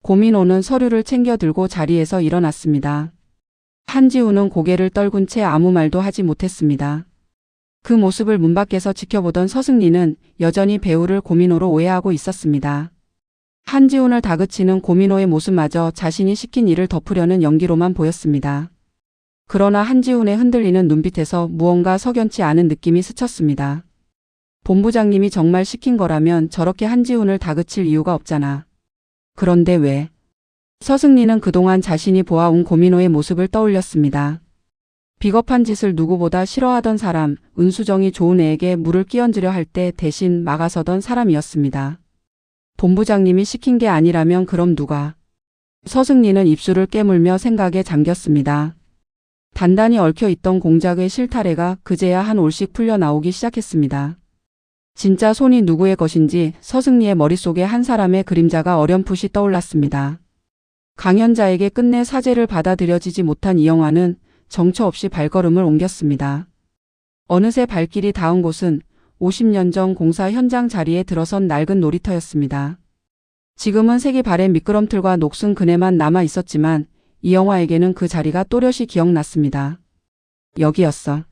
고민호는 서류를 챙겨 들고 자리에서 일어났습니다. 한지훈은 고개를 떨군 채 아무 말도 하지 못했습니다. 그 모습을 문 밖에서 지켜보던 서승리는 여전히 배우를 고민호로 오해하고 있었습니다. 한지훈을 다그치는 고민호의 모습마저 자신이 시킨 일을 덮으려는 연기로만 보였습니다. 그러나 한지훈의 흔들리는 눈빛에서 무언가 석연치 않은 느낌이 스쳤습니다. 본부장님이 정말 시킨 거라면 저렇게 한지훈을 다그칠 이유가 없잖아. 그런데 왜? 서승리는 그동안 자신이 보아온 고민호의 모습을 떠올렸습니다. 비겁한 짓을 누구보다 싫어하던 사람, 은수정이 좋은 애에게 물을 끼얹으려 할 때 대신 막아서던 사람이었습니다. 본부장님이 시킨 게 아니라면 그럼 누가? 서승리는 입술을 깨물며 생각에 잠겼습니다. 단단히 얽혀있던 공작의 실타래가 그제야 한 올씩 풀려 나오기 시작했습니다. 진짜 손이 누구의 것인지 서승리의 머릿속에 한 사람의 그림자가 어렴풋이 떠올랐습니다. 강연자에게 끝내 사죄를 받아들여지지 못한 이영화는 정처 없이 발걸음을 옮겼습니다. 어느새 발길이 닿은 곳은 50년 전 공사 현장 자리에 들어선 낡은 놀이터였습니다. 지금은 색이 바랜 미끄럼틀과 녹슨 그네만 남아 있었지만 이영화에게는 그 자리가 또렷이 기억났습니다. 여기였어.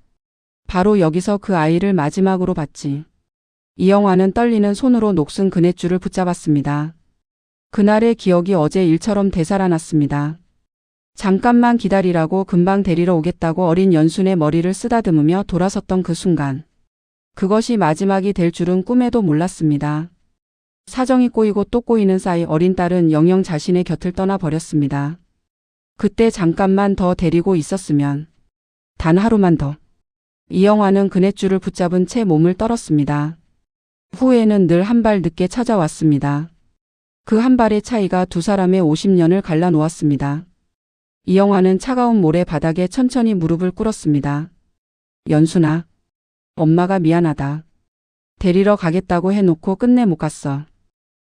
바로 여기서 그 아이를 마지막으로 봤지. 이영화는 떨리는 손으로 녹슨 그네줄을 붙잡았습니다. 그날의 기억이 어제 일처럼 되살아났습니다. 잠깐만 기다리라고 금방 데리러 오겠다고 어린 연순의 머리를 쓰다듬으며 돌아섰던 그 순간. 그것이 마지막이 될 줄은 꿈에도 몰랐습니다. 사정이 꼬이고 또 꼬이는 사이 어린 딸은 영영 자신의 곁을 떠나버렸습니다. 그때 잠깐만 더 데리고 있었으면. 단 하루만 더. 이영화는 그네줄을 붙잡은 채 몸을 떨었습니다. 후회는 늘 한 발 늦게 찾아왔습니다. 그 한 발의 차이가 두 사람의 50년을 갈라놓았습니다. 이영화는 차가운 모래 바닥에 천천히 무릎을 꿇었습니다. 연순아. 엄마가 미안하다. 데리러 가겠다고 해놓고 끝내 못 갔어.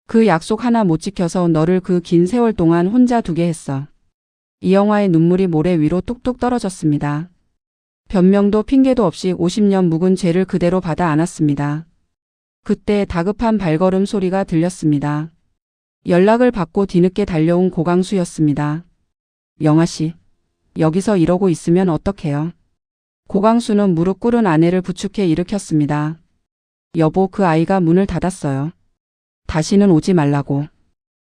그 약속 하나 못 지켜서 너를 그 긴 세월 동안 혼자 두게 했어. 이영화의 눈물이 모래 위로 뚝뚝 떨어졌습니다. 변명도 핑계도 없이 50년 묵은 죄를 그대로 받아 안았습니다. 그때 다급한 발걸음 소리가 들렸습니다. 연락을 받고 뒤늦게 달려온 고강수였습니다. 영아씨, 여기서 이러고 있으면 어떡해요? 고강수는 무릎 꿇은 아내를 부축해 일으켰습니다. 여보, 그 아이가 문을 닫았어요. 다시는 오지 말라고.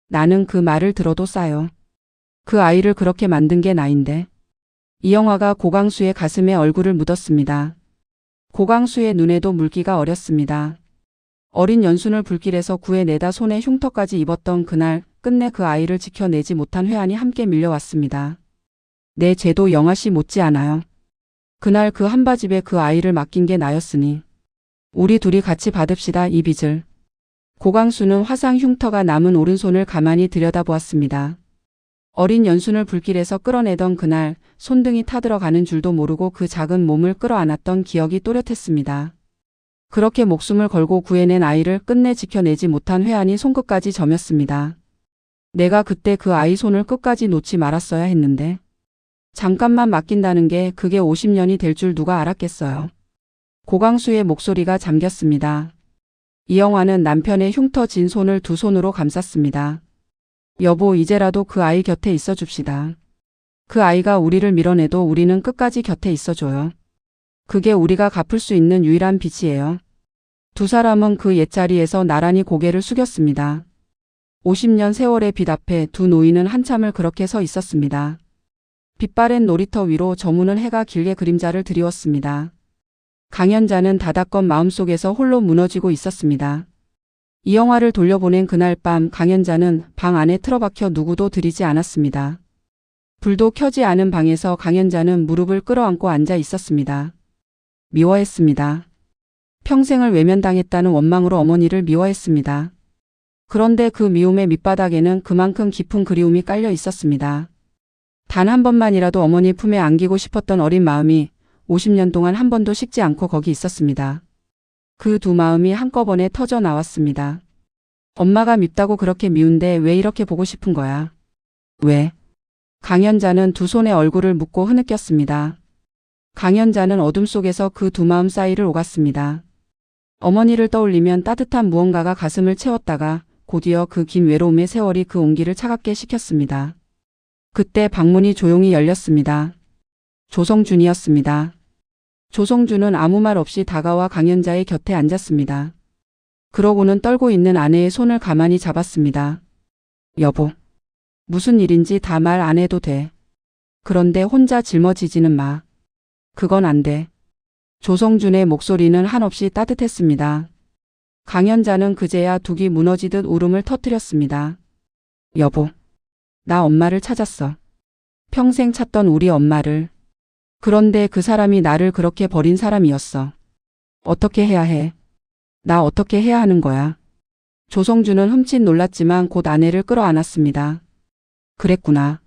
나는 그 말을 들어도 싸요. 그 아이를 그렇게 만든 게 나인데. 이영화가 고강수의 가슴에 얼굴을 묻었습니다. 고강수의 눈에도 물기가 어렸습니다. 어린 연순을 불길에서 구해내다 손에 흉터까지 입었던 그날 끝내 그 아이를 지켜내지 못한 회한이 함께 밀려왔습니다. 내 죄도 영아씨 못지않아요. 그날 그 한바집에 그 아이를 맡긴 게 나였으니 우리 둘이 같이 받읍시다 이 빚을. 고강수는 화상 흉터가 남은 오른손을 가만히 들여다보았습니다. 어린 연순을 불길에서 끌어내던 그날 손등이 타들어가는 줄도 모르고 그 작은 몸을 끌어안았던 기억이 또렷했습니다. 그렇게 목숨을 걸고 구해낸 아이를 끝내 지켜내지 못한 회한이 손끝까지 저몄습니다. 내가 그때 그 아이 손을 끝까지 놓지 말았어야 했는데. 잠깐만 맡긴다는 게 그게 50년이 될 줄 누가 알았겠어요. 고강수의 목소리가 잠겼습니다. 이영화는 남편의 흉터진 손을 두 손으로 감쌌습니다. 여보, 이제라도 그 아이 곁에 있어 줍시다. 그 아이가 우리를 밀어내도 우리는 끝까지 곁에 있어줘요. 그게 우리가 갚을 수 있는 유일한 빚이에요. 두 사람은 그 옛자리에서 나란히 고개를 숙였습니다. 50년 세월의 빚 앞에 두 노인은 한참을 그렇게 서 있었습니다. 빛바랜 놀이터 위로 저무는 해가 길게 그림자를 드리웠습니다. 강연자는 다다껏 마음속에서 홀로 무너지고 있었습니다. 이영화를 돌려보낸 그날 밤 강연자는 방 안에 틀어박혀 누구도 들이지 않았습니다. 불도 켜지 않은 방에서 강연자는 무릎을 끌어안고 앉아 있었습니다. 미워했습니다. 평생을 외면당했다는 원망으로 어머니를 미워했습니다. 그런데 그 미움의 밑바닥에는 그만큼 깊은 그리움이 깔려 있었습니다. 단 한 번만이라도 어머니 품에 안기고 싶었던 어린 마음이 50년 동안 한 번도 식지 않고 거기 있었습니다. 그 두 마음이 한꺼번에 터져 나왔습니다. 엄마가 밉다고 그렇게 미운데 왜 이렇게 보고 싶은 거야? 왜? 강연자는 두 손에 얼굴을 묻고 흐느꼈습니다. 강연자는 어둠 속에서 그 두 마음 사이를 오갔습니다. 어머니를 떠올리면 따뜻한 무언가가 가슴을 채웠다가 곧이어 그 긴 외로움의 세월이 그 온기를 차갑게 식혔습니다. 그때 방문이 조용히 열렸습니다. 조성준이었습니다. 조성준은 아무 말 없이 다가와 강연자의 곁에 앉았습니다. 그러고는 떨고 있는 아내의 손을 가만히 잡았습니다. 여보, 무슨 일인지 다 말 안 해도 돼. 그런데 혼자 짊어지지는 마. 그건 안 돼. 조성준의 목소리는 한없이 따뜻했습니다. 강연자는 그제야 둑이 무너지듯 울음을 터뜨렸습니다. 여보, 나 엄마를 찾았어. 평생 찾던 우리 엄마를. 그런데 그 사람이 나를 그렇게 버린 사람이었어. 어떻게 해야 해? 나 어떻게 해야 하는 거야? 조성준은 흠칫 놀랐지만 곧 아내를 끌어안았습니다. 그랬구나.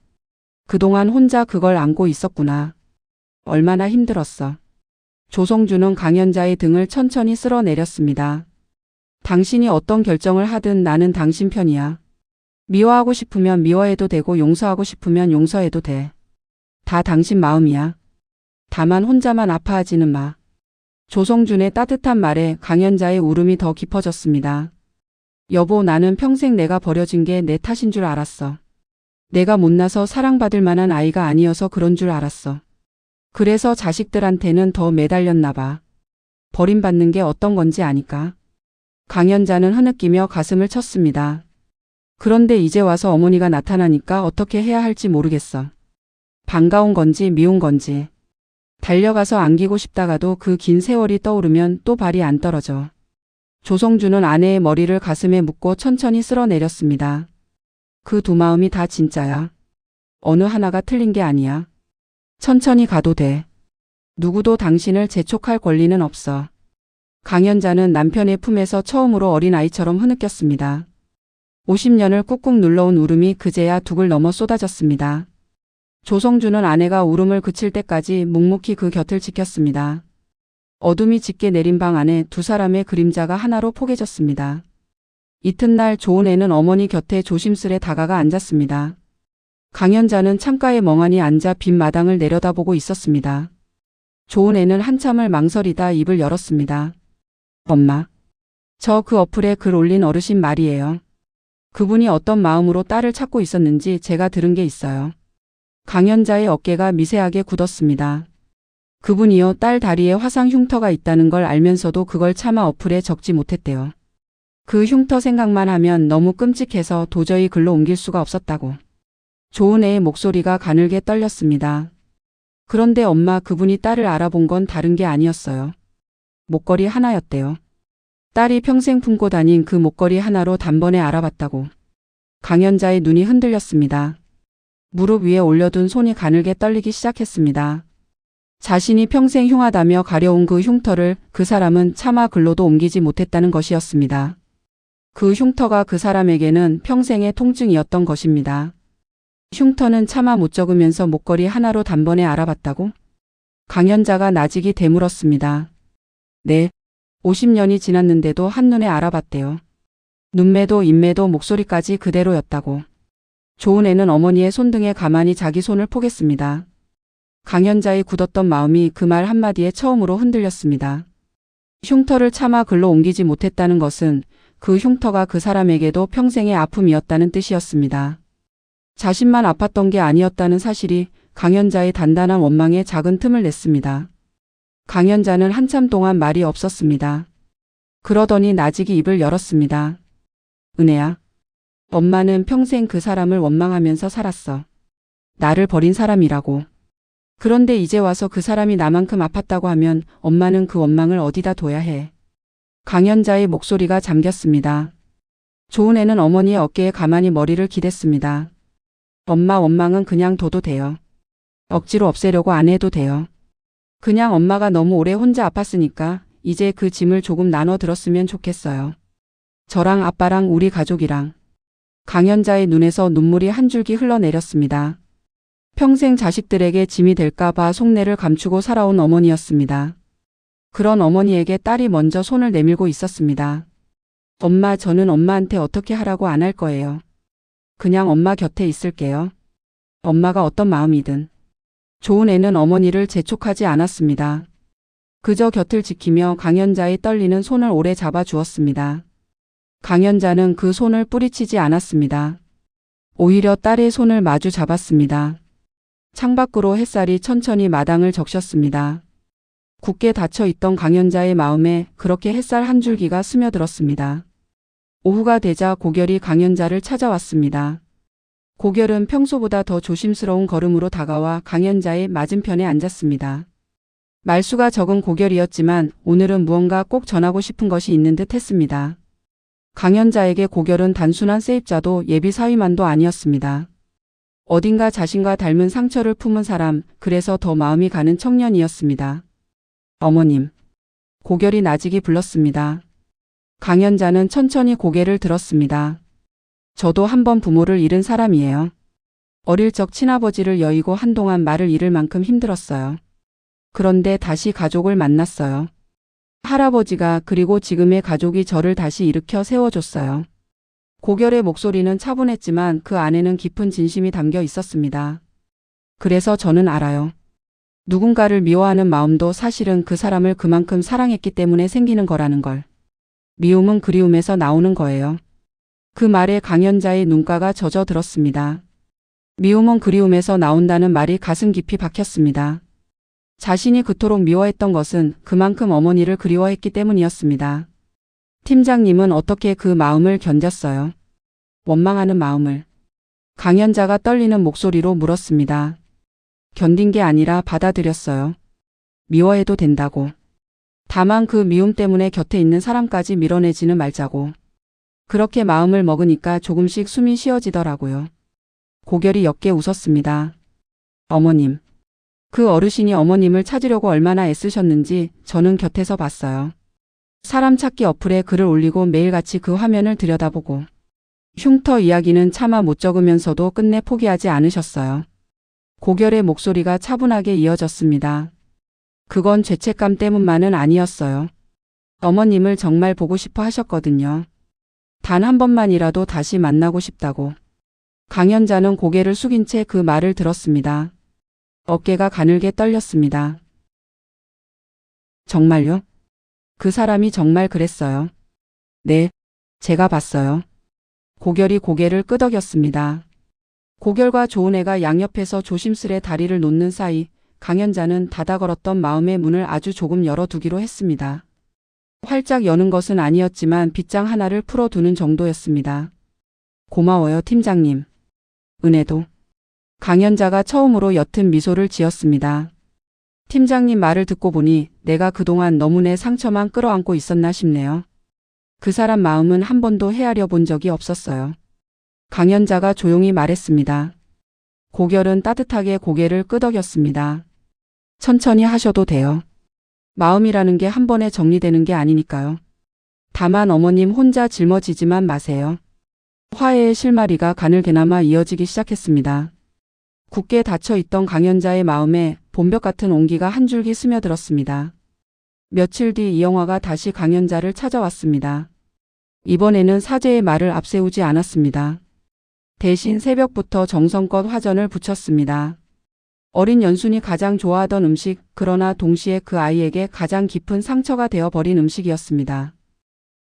그동안 혼자 그걸 안고 있었구나. 얼마나 힘들었어. 조성준은 강연자의 등을 천천히 쓸어내렸습니다. 당신이 어떤 결정을 하든 나는 당신 편이야. 미워하고 싶으면 미워해도 되고 용서하고 싶으면 용서해도 돼. 다 당신 마음이야. 다만 혼자만 아파하지는 마. 조성준의 따뜻한 말에 강연자의 울음이 더 깊어졌습니다. 여보, 나는 평생 내가 버려진 게 내 탓인 줄 알았어. 내가 못나서 사랑받을 만한 아이가 아니어서 그런 줄 알았어. 그래서 자식들한테는 더 매달렸나 봐. 버림받는 게 어떤 건지 아니까. 강연자는 흐느끼며 가슴을 쳤습니다. 그런데 이제 와서 어머니가 나타나니까 어떻게 해야 할지 모르겠어. 반가운 건지 미운 건지. 달려가서 안기고 싶다가도 그 긴 세월이 떠오르면 또 발이 안 떨어져. 조성준은 아내의 머리를 가슴에 묻고 천천히 쓸어내렸습니다. 그 두 마음이 다 진짜야. 어느 하나가 틀린 게 아니야. 천천히 가도 돼. 누구도 당신을 재촉할 권리는 없어. 강연자는 남편의 품에서 처음으로 어린아이처럼 흐느꼈습니다. 50년을 꾹꾹 눌러온 울음이 그제야 둑을 넘어 쏟아졌습니다. 조성준은 아내가 울음을 그칠 때까지 묵묵히 그 곁을 지켰습니다. 어둠이 짙게 내린 방 안에 두 사람의 그림자가 하나로 포개졌습니다. 이튿날 조은혜는 어머니 곁에 조심스레 다가가 앉았습니다. 강연자는 창가에 멍하니 앉아 빈 마당을 내려다보고 있었습니다. 조은혜는 한참을 망설이다 입을 열었습니다. 엄마, 저 그 어플에 글 올린 어르신 말이에요. 그분이 어떤 마음으로 딸을 찾고 있었는지 제가 들은 게 있어요. 강연자의 어깨가 미세하게 굳었습니다. 그분이요, 딸 다리에 화상 흉터가 있다는 걸 알면서도 그걸 차마 어플에 적지 못했대요. 그 흉터 생각만 하면 너무 끔찍해서 도저히 글로 옮길 수가 없었다고. 조은혜의 목소리가 가늘게 떨렸습니다. 그런데 엄마, 그분이 딸을 알아본 건 다른 게 아니었어요. 목걸이 하나였대요. 딸이 평생 품고 다닌 그 목걸이 하나로 단번에 알아봤다고. 강연자의 눈이 흔들렸습니다. 무릎 위에 올려둔 손이 가늘게 떨리기 시작했습니다. 자신이 평생 흉하다며 가려온 그 흉터를 그 사람은 차마 글로도 옮기지 못했다는 것이었습니다. 그 흉터가 그 사람에게는 평생의 통증이었던 것입니다. 흉터는 차마 못 적으면서 목걸이 하나로 단번에 알아봤다고? 강연자가 나직이 되물었습니다. 네, 50년이 지났는데도 한눈에 알아봤대요. 눈매도 입매도 목소리까지 그대로였다고. 조은혜는 어머니의 손등에 가만히 자기 손을 포겠습니다. 강연자의 굳었던 마음이 그 말 한마디에 처음으로 흔들렸습니다. 흉터를 차마 글로 옮기지 못했다는 것은 그 흉터가 그 사람에게도 평생의 아픔이었다는 뜻이었습니다. 자신만 아팠던 게 아니었다는 사실이 강연자의 단단한 원망에 작은 틈을 냈습니다. 강연자는 한참 동안 말이 없었습니다. 그러더니 나직이 입을 열었습니다. 은혜야, 엄마는 평생 그 사람을 원망하면서 살았어. 나를 버린 사람이라고. 그런데 이제 와서 그 사람이 나만큼 아팠다고 하면 엄마는 그 원망을 어디다 둬야 해. 강연자의 목소리가 잠겼습니다. 조은혜는 어머니의 어깨에 가만히 머리를 기댔습니다. 엄마 원망은 그냥 둬도 돼요. 억지로 없애려고 안 해도 돼요. 그냥 엄마가 너무 오래 혼자 아팠으니까 이제 그 짐을 조금 나눠 들었으면 좋겠어요. 저랑 아빠랑 우리 가족이랑. 강연자의 눈에서 눈물이 한 줄기 흘러내렸습니다. 평생 자식들에게 짐이 될까봐 속내를 감추고 살아온 어머니였습니다. 그런 어머니에게 딸이 먼저 손을 내밀고 있었습니다. 엄마, 저는 엄마한테 어떻게 하라고 안 할 거예요. 그냥 엄마 곁에 있을게요. 엄마가 어떤 마음이든. 좋은 애는 어머니를 재촉하지 않았습니다. 그저 곁을 지키며 강연자의 떨리는 손을 오래 잡아 주었습니다. 강연자는 그 손을 뿌리치지 않았습니다. 오히려 딸의 손을 마주 잡았습니다. 창밖으로 햇살이 천천히 마당을 적셨습니다. 굳게 닫혀 있던 강연자의 마음에 그렇게 햇살 한 줄기가 스며들었습니다. 오후가 되자 고결이 강연자를 찾아왔습니다. 고결은 평소보다 더 조심스러운 걸음으로 다가와 강연자의 맞은편에 앉았습니다. 말수가 적은 고결이었지만 오늘은 무언가 꼭 전하고 싶은 것이 있는 듯 했습니다. 강연자에게 고결은 단순한 세입자도 예비 사위만도 아니었습니다. 어딘가 자신과 닮은 상처를 품은 사람, 그래서 더 마음이 가는 청년이었습니다. 어머님. 고결이 나직이 불렀습니다. 강연자는 천천히 고개를 들었습니다. 저도 한 번 부모를 잃은 사람이에요. 어릴 적 친아버지를 여의고 한동안 말을 잃을 만큼 힘들었어요. 그런데 다시 가족을 만났어요. 할아버지가, 그리고 지금의 가족이 저를 다시 일으켜 세워줬어요. 고결의 목소리는 차분했지만 그 안에는 깊은 진심이 담겨 있었습니다. 그래서 저는 알아요. 누군가를 미워하는 마음도 사실은 그 사람을 그만큼 사랑했기 때문에 생기는 거라는 걸. 미움은 그리움에서 나오는 거예요. 그 말에 강연자의 눈가가 젖어들었습니다. 미움은 그리움에서 나온다는 말이 가슴 깊이 박혔습니다. 자신이 그토록 미워했던 것은 그만큼 어머니를 그리워했기 때문이었습니다. 팀장님은 어떻게 그 마음을 견뎠어요? 원망하는 마음을. 강연자가 떨리는 목소리로 물었습니다. 견딘 게 아니라 받아들였어요. 미워해도 된다고. 다만 그 미움 때문에 곁에 있는 사람까지 밀어내지는 말자고. 그렇게 마음을 먹으니까 조금씩 숨이 쉬어지더라고요. 고결이 옅게 웃었습니다. 어머님. 그 어르신이 어머님을 찾으려고 얼마나 애쓰셨는지 저는 곁에서 봤어요. 사람 찾기 어플에 글을 올리고 매일같이 그 화면을 들여다보고. 흉터 이야기는 차마 못 적으면서도 끝내 포기하지 않으셨어요. 고결의 목소리가 차분하게 이어졌습니다. 그건 죄책감 때문만은 아니었어요. 어머님을 정말 보고 싶어 하셨거든요. 단 한 번만이라도 다시 만나고 싶다고. 강연자는 고개를 숙인 채 그 말을 들었습니다. 어깨가 가늘게 떨렸습니다. 정말요? 그 사람이 정말 그랬어요. 네, 제가 봤어요. 고결이 고개를 끄덕였습니다. 고결과 좋은 애가 양옆에서 조심스레 다리를 놓는 사이 강연자는 닫아 걸었던 마음의 문을 아주 조금 열어두기로 했습니다. 활짝 여는 것은 아니었지만 빗장 하나를 풀어두는 정도였습니다. 고마워요, 팀장님. 은혜도. 강연자가 처음으로 옅은 미소를 지었습니다. 팀장님 말을 듣고 보니 내가 그동안 너무 내 상처만 끌어안고 있었나 싶네요. 그 사람 마음은 한 번도 헤아려 본 적이 없었어요. 강연자가 조용히 말했습니다. 고결은 따뜻하게 고개를 끄덕였습니다. 천천히 하셔도 돼요. 마음이라는 게 한 번에 정리되는 게 아니니까요. 다만 어머님 혼자 짊어지지만 마세요. 화해의 실마리가 가늘게나마 이어지기 시작했습니다. 굳게 닫혀있던 강연자의 마음에 봄볕 같은 온기가 한 줄기 스며들었습니다. 며칠 뒤 이영화가 다시 강연자를 찾아왔습니다. 이번에는 사죄의 말을 앞세우지 않았습니다. 대신 새벽부터 정성껏 화전을 붙였습니다. 어린 연순이 가장 좋아하던 음식, 그러나 동시에 그 아이에게 가장 깊은 상처가 되어버린 음식이었습니다.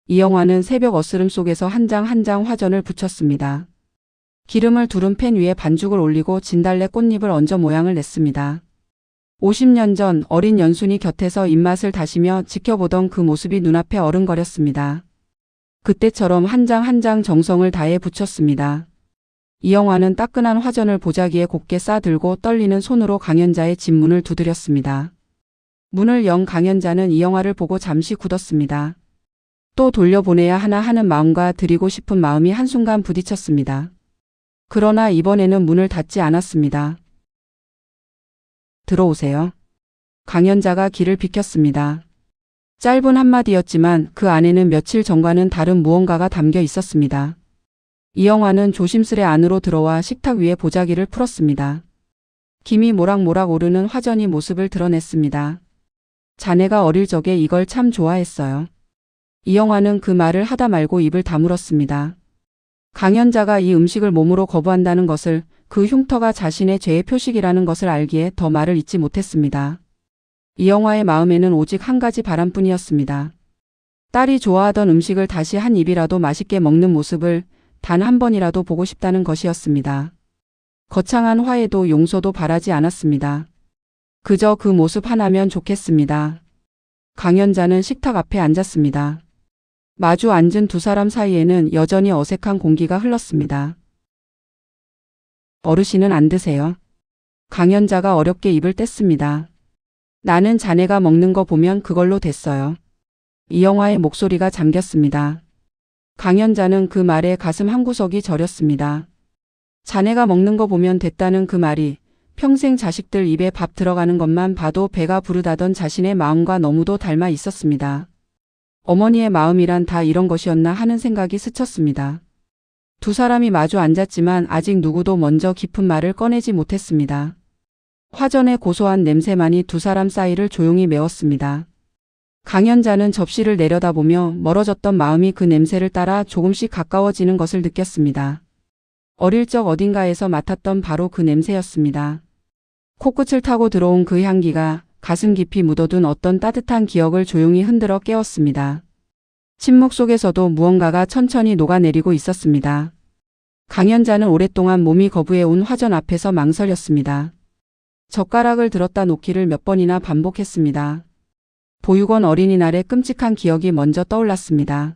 이영화는 새벽 어스름 속에서 한 장 한 장 화전을 붙였습니다. 기름을 두른 팬 위에 반죽을 올리고 진달래 꽃잎을 얹어 모양을 냈습니다. 50년 전 어린 연순이 곁에서 입맛을 다시며 지켜보던 그 모습이 눈앞에 어른거렸습니다. 그때처럼 한 장 한 장 정성을 다해 붙였습니다. 이영화는 따끈한 화전을 보자기에 곱게 싸들고 떨리는 손으로 강연자의 집 문을 두드렸습니다. 문을 연 강연자는 이영화를 보고 잠시 굳었습니다. 또 돌려보내야 하나 하는 마음과 드리고 싶은 마음이 한순간 부딪혔습니다. 그러나 이번에는 문을 닫지 않았습니다. 들어오세요. 강연자가 길을 비켰습니다. 짧은 한마디였지만 그 안에는 며칠 전과는 다른 무언가가 담겨 있었습니다. 이영화는 조심스레 안으로 들어와 식탁 위에 보자기를 풀었습니다. 김이 모락모락 오르는 화전이 모습을 드러냈습니다. 자네가 어릴 적에 이걸 참 좋아했어요. 이영화는 그 말을 하다 말고 입을 다물었습니다. 강연자가 이 음식을 몸으로 거부한다는 것을, 그 흉터가 자신의 죄의 표식이라는 것을 알기에 더 말을 잇지 못했습니다. 이영화의 마음에는 오직 한 가지 바람뿐이었습니다. 딸이 좋아하던 음식을 다시 한 입이라도 맛있게 먹는 모습을 단 한 번이라도 보고 싶다는 것이었습니다. 거창한 화해도 용서도 바라지 않았습니다. 그저 그 모습 하나면 좋겠습니다. 강연자는 식탁 앞에 앉았습니다. 마주 앉은 두 사람 사이에는 여전히 어색한 공기가 흘렀습니다. 어르신은 안 드세요? 강연자가 어렵게 입을 뗐습니다. 나는 자네가 먹는 거 보면 그걸로 됐어요. 이영화의 목소리가 잠겼습니다. 강연자는 그 말에 가슴 한구석이 저렸습니다. 자네가 먹는 거 보면 됐다는 그 말이 평생 자식들 입에 밥 들어가는 것만 봐도 배가 부르다던 자신의 마음과 너무도 닮아 있었습니다. 어머니의 마음이란 다 이런 것이었나 하는 생각이 스쳤습니다. 두 사람이 마주 앉았지만 아직 누구도 먼저 깊은 말을 꺼내지 못했습니다. 화전의 고소한 냄새만이 두 사람 사이를 조용히 메웠습니다. 강연자는 접시를 내려다보며 멀어졌던 마음이 그 냄새를 따라 조금씩 가까워지는 것을 느꼈습니다. 어릴 적 어딘가에서 맡았던 바로 그 냄새였습니다. 코끝을 타고 들어온 그 향기가 가슴 깊이 묻어둔 어떤 따뜻한 기억을 조용히 흔들어 깨웠습니다. 침묵 속에서도 무언가가 천천히 녹아내리고 있었습니다. 강연자는 오랫동안 몸이 거부해온 화전 앞에서 망설였습니다. 젓가락을 들었다 놓기를 몇 번이나 반복했습니다. 보육원 어린이날의 끔찍한 기억이 먼저 떠올랐습니다.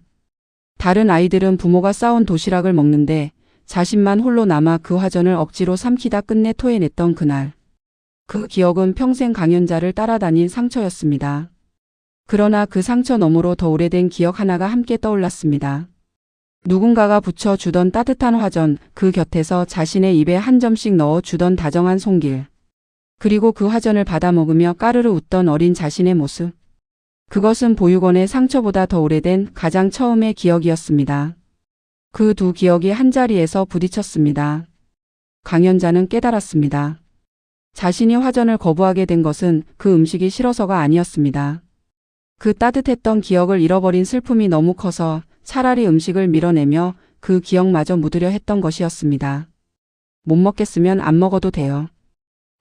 다른 아이들은 부모가 싸온 도시락을 먹는데 자신만 홀로 남아 그 화전을 억지로 삼키다 끝내 토해냈던 그날. 그 기억은 평생 강연자를 따라다닌 상처였습니다. 그러나 그 상처 너머로 더 오래된 기억 하나가 함께 떠올랐습니다. 누군가가 붙여주던 따뜻한 화전, 그 곁에서 자신의 입에 한 점씩 넣어주던 다정한 손길. 그리고 그 화전을 받아 먹으며 까르르 웃던 어린 자신의 모습. 그것은 보육원의 상처보다 더 오래된 가장 처음의 기억이었습니다. 그 두 기억이 한자리에서 부딪혔습니다. 강연자는 깨달았습니다. 자신이 화전을 거부하게 된 것은 그 음식이 싫어서가 아니었습니다. 그 따뜻했던 기억을 잃어버린 슬픔이 너무 커서 차라리 음식을 밀어내며 그 기억마저 묻으려 했던 것이었습니다. 못 먹겠으면 안 먹어도 돼요.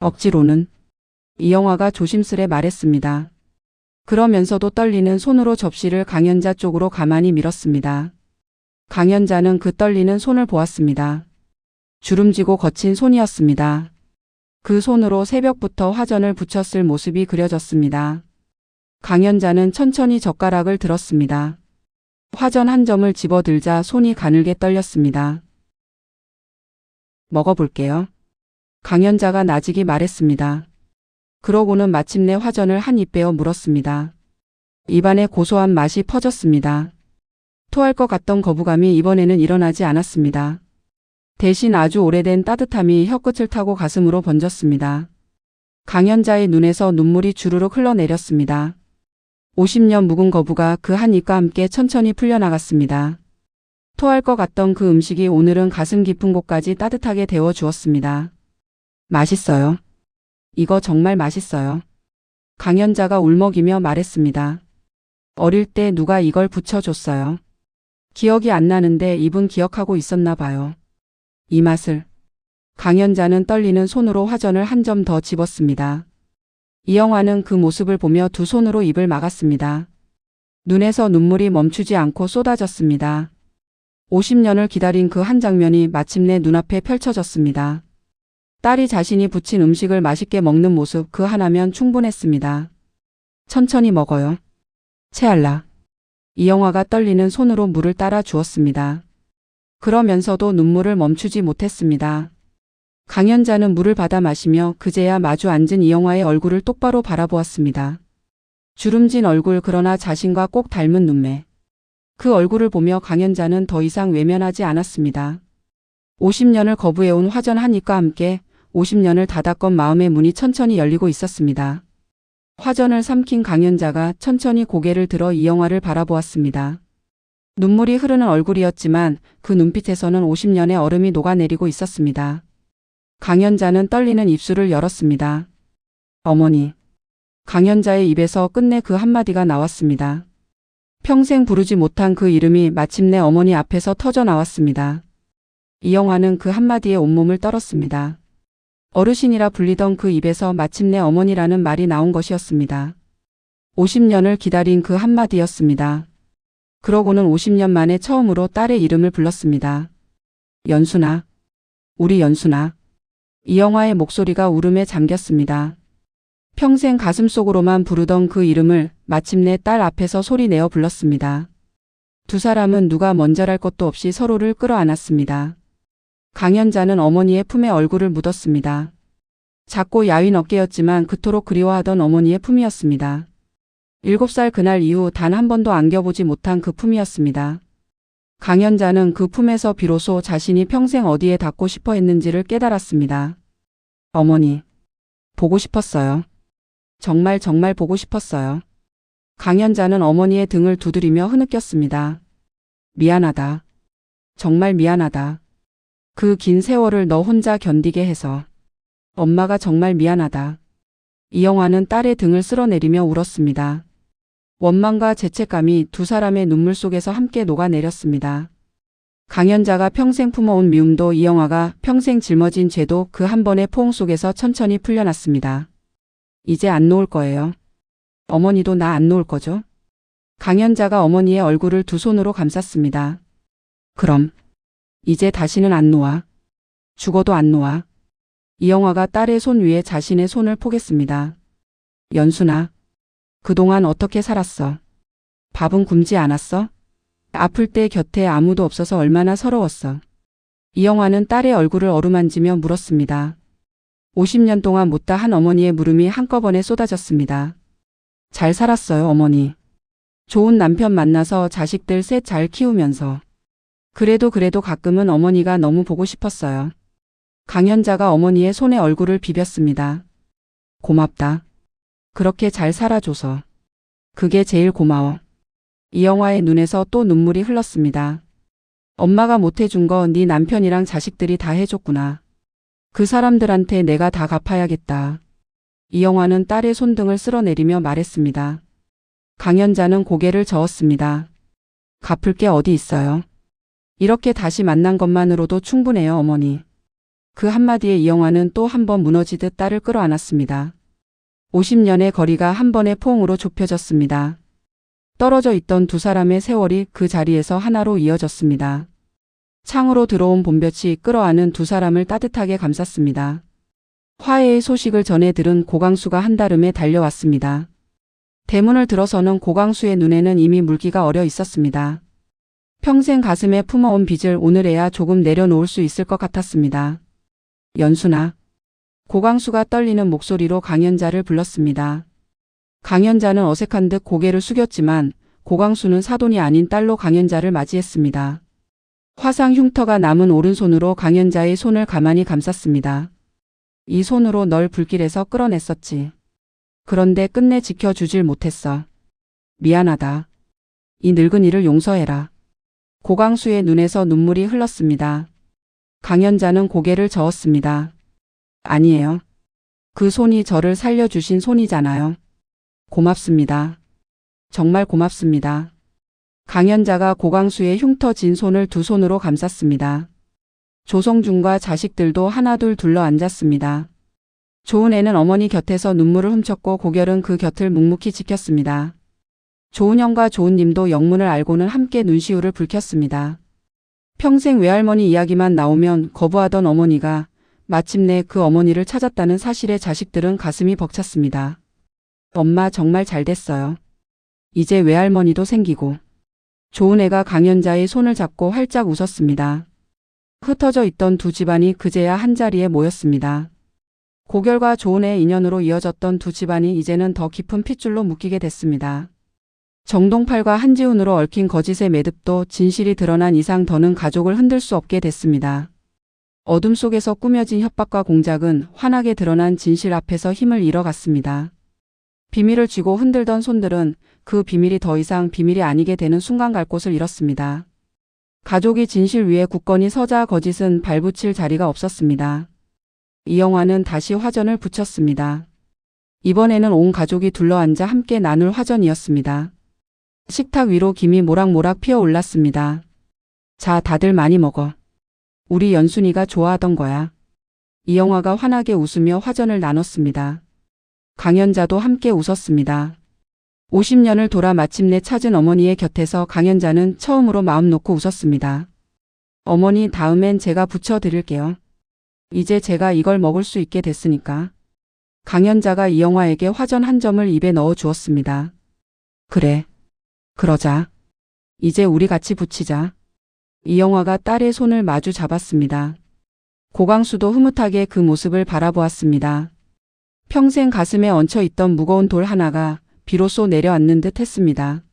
억지로는. 이영화가 조심스레 말했습니다. 그러면서도 떨리는 손으로 접시를 강연자 쪽으로 가만히 밀었습니다. 강연자는 그 떨리는 손을 보았습니다. 주름지고 거친 손이었습니다. 그 손으로 새벽부터 화전을 붙였을 모습이 그려졌습니다. 강연자는 천천히 젓가락을 들었습니다. 화전 한 점을 집어들자 손이 가늘게 떨렸습니다. 먹어볼게요. 강연자가 나직이 말했습니다. 그러고는 마침내 화전을 한 입 베어 물었습니다. 입안에 고소한 맛이 퍼졌습니다. 토할 것 같던 거부감이 이번에는 일어나지 않았습니다. 대신 아주 오래된 따뜻함이 혀끝을 타고 가슴으로 번졌습니다. 강연자의 눈에서 눈물이 주르륵 흘러내렸습니다. 50년 묵은 거부가 그 한 입과 함께 천천히 풀려나갔습니다. 토할 것 같던 그 음식이 오늘은 가슴 깊은 곳까지 따뜻하게 데워 주었습니다. 맛있어요. 이거 정말 맛있어요. 강연자가 울먹이며 말했습니다. 어릴 때 누가 이걸 붙여줬어요. 기억이 안 나는데 입은 기억하고 있었나 봐요. 이 맛을. 강연자는 떨리는 손으로 화전을 한 점 더 집었습니다. 이영화는 그 모습을 보며 두 손으로 입을 막았습니다. 눈에서 눈물이 멈추지 않고 쏟아졌습니다. 50년을 기다린 그 한 장면이 마침내 눈앞에 펼쳐졌습니다. 딸이 자신이 부친 음식을 맛있게 먹는 모습 그 하나면 충분했습니다. 천천히 먹어요. 채알라. 이영화가 떨리는 손으로 물을 따라 주었습니다. 그러면서도 눈물을 멈추지 못했습니다. 강연자는 물을 받아 마시며 그제야 마주 앉은 이영화의 얼굴을 똑바로 바라보았습니다. 주름진 얼굴 그러나 자신과 꼭 닮은 눈매. 그 얼굴을 보며 강연자는 더 이상 외면하지 않았습니다. 50년을 거부해온 화전 한 입과 함께 50년을 닫았건 마음의 문이 천천히 열리고 있었습니다. 화전을 삼킨 강연자가 천천히 고개를 들어 이영화를 바라보았습니다. 눈물이 흐르는 얼굴이었지만 그 눈빛에서는 50년의 얼음이 녹아내리고 있었습니다. 강연자는 떨리는 입술을 열었습니다. 어머니. 강연자의 입에서 끝내 그 한마디가 나왔습니다. 평생 부르지 못한 그 이름이 마침내 어머니 앞에서 터져 나왔습니다. 이영화는 그 한마디에 온몸을 떨었습니다. 어르신이라 불리던 그 입에서 마침내 어머니라는 말이 나온 것이었습니다. 50년을 기다린 그 한마디였습니다. 그러고는 50년 만에 처음으로 딸의 이름을 불렀습니다. 연순아. 우리 연순아. 이영화의 목소리가 울음에 잠겼습니다. 평생 가슴속으로만 부르던 그 이름을 마침내 딸 앞에서 소리내어 불렀습니다. 두 사람은 누가 먼저랄 것도 없이 서로를 끌어안았습니다. 강연자는 어머니의 품에 얼굴을 묻었습니다. 작고 야윈 어깨였지만 그토록 그리워하던 어머니의 품이었습니다. 7살 그날 이후 단 한 번도 안겨보지 못한 그 품이었습니다. 강연자는 그 품에서 비로소 자신이 평생 어디에 닿고 싶어 했는지를 깨달았습니다. 어머니. 보고 싶었어요. 정말 보고 싶었어요. 강연자는 어머니의 등을 두드리며 흐느꼈습니다. 미안하다. 정말 미안하다. 그 긴 세월을 너 혼자 견디게 해서. 엄마가 정말 미안하다. 이영화는 딸의 등을 쓸어내리며 울었습니다. 원망과 죄책감이 두 사람의 눈물 속에서 함께 녹아내렸습니다. 강연자가 평생 품어온 미움도 이영화가 평생 짊어진 죄도 그 한 번의 포옹 속에서 천천히 풀려났습니다. 이제 안 놓을 거예요. 어머니도 나 안 놓을 거죠? 강연자가 어머니의 얼굴을 두 손으로 감쌌습니다. 그럼 이제 다시는 안 놓아. 죽어도 안 놓아. 이영화가 딸의 손 위에 자신의 손을 포겠습니다. 연순아. 그동안 어떻게 살았어? 밥은 굶지 않았어? 아플 때 곁에 아무도 없어서 얼마나 서러웠어. 이영화는 딸의 얼굴을 어루만지며 물었습니다. 50년 동안 못다 한 어머니의 물음이 한꺼번에 쏟아졌습니다. 잘 살았어요, 어머니. 좋은 남편 만나서 자식들 셋 잘 키우면서. 그래도 가끔은 어머니가 너무 보고 싶었어요. 강연자가 어머니의 손에 얼굴을 비볐습니다. 고맙다. 그렇게 잘 살아줘서. 그게 제일 고마워. 이영화의 눈에서 또 눈물이 흘렀습니다. 엄마가 못해준 거 네 남편이랑 자식들이 다 해줬구나. 그 사람들한테 내가 다 갚아야겠다. 이영화는 딸의 손등을 쓸어내리며 말했습니다. 강연자는 고개를 저었습니다. 갚을 게 어디 있어요. 이렇게 다시 만난 것만으로도 충분해요, 어머니. 그 한마디에 이영화는 또 한 번 무너지듯 딸을 끌어안았습니다. 50년의 거리가 한 번의 포옹으로 좁혀졌습니다. 떨어져 있던 두 사람의 세월이 그 자리에서 하나로 이어졌습니다. 창으로 들어온 봄볕이 끌어안은 두 사람을 따뜻하게 감쌌습니다. 화해의 소식을 전해 들은 고강수가 한달음에 달려왔습니다. 대문을 들어서는 고강수의 눈에는 이미 물기가 어려 있었습니다. 평생 가슴에 품어온 빚을 오늘에야 조금 내려놓을 수 있을 것 같았습니다. 연순아. 고강수가 떨리는 목소리로 강연자를 불렀습니다. 강연자는 어색한 듯 고개를 숙였지만 고강수는 사돈이 아닌 딸로 강연자를 맞이했습니다. 화상 흉터가 남은 오른손으로 강연자의 손을 가만히 감쌌습니다. 이 손으로 널 불길에서 끌어냈었지. 그런데 끝내 지켜주질 못했어. 미안하다. 이 늙은이를 용서해라. 고강수의 눈에서 눈물이 흘렀습니다. 강연자는 고개를 저었습니다. 아니에요. 그 손이 저를 살려주신 손이잖아요. 고맙습니다. 정말 고맙습니다. 강연자가 고강수의 흉터진 손을 두 손으로 감쌌습니다. 조성준과 자식들도 하나둘 둘러 앉았습니다. 조은혜는 어머니 곁에서 눈물을 훔쳤고 고결은 그 곁을 묵묵히 지켰습니다. 조은영과 조은님도 영문을 알고는 함께 눈시울을 붉혔습니다. 평생 외할머니 이야기만 나오면 거부하던 어머니가 마침내 그 어머니를 찾았다는 사실에 자식들은 가슴이 벅찼습니다. 엄마 정말 잘 됐어요. 이제 외할머니도 생기고. 조은혜가 강연자의 손을 잡고 활짝 웃었습니다. 흩어져 있던 두 집안이 그제야 한자리에 모였습니다. 고결과 조은혜의 인연으로 이어졌던 두 집안이 이제는 더 깊은 핏줄로 묶이게 됐습니다. 정동팔과 한지훈으로 얽힌 거짓의 매듭도 진실이 드러난 이상 더는 가족을 흔들 수 없게 됐습니다. 어둠 속에서 꾸며진 협박과 공작은 환하게 드러난 진실 앞에서 힘을 잃어갔습니다. 비밀을 쥐고 흔들던 손들은 그 비밀이 더 이상 비밀이 아니게 되는 순간 갈 곳을 잃었습니다. 가족이 진실 위에 굳건히 서자 거짓은 발붙일 자리가 없었습니다. 이영화는 다시 화전을 붙였습니다. 이번에는 온 가족이 둘러앉아 함께 나눌 화전이었습니다. 식탁 위로 김이 모락모락 피어올랐습니다. 자, 다들 많이 먹어. 우리 연순이가 좋아하던 거야. 이영화가 환하게 웃으며 화전을 나눴습니다. 강연자도 함께 웃었습니다. 50년을 돌아 마침내 찾은 어머니의 곁에서 강연자는 처음으로 마음 놓고 웃었습니다. 어머니, 다음엔 제가 부쳐드릴게요. 이제 제가 이걸 먹을 수 있게 됐으니까. 강연자가 이영화에게 화전 한 점을 입에 넣어 주었습니다. 그래. 그러자. 이제 우리 같이 부치자. 이영화가 딸의 손을 마주 잡았습니다. 고강수도 흐뭇하게 그 모습을 바라보았습니다. 평생 가슴에 얹혀있던 무거운 돌 하나가 비로소 내려앉는 듯 했습니다.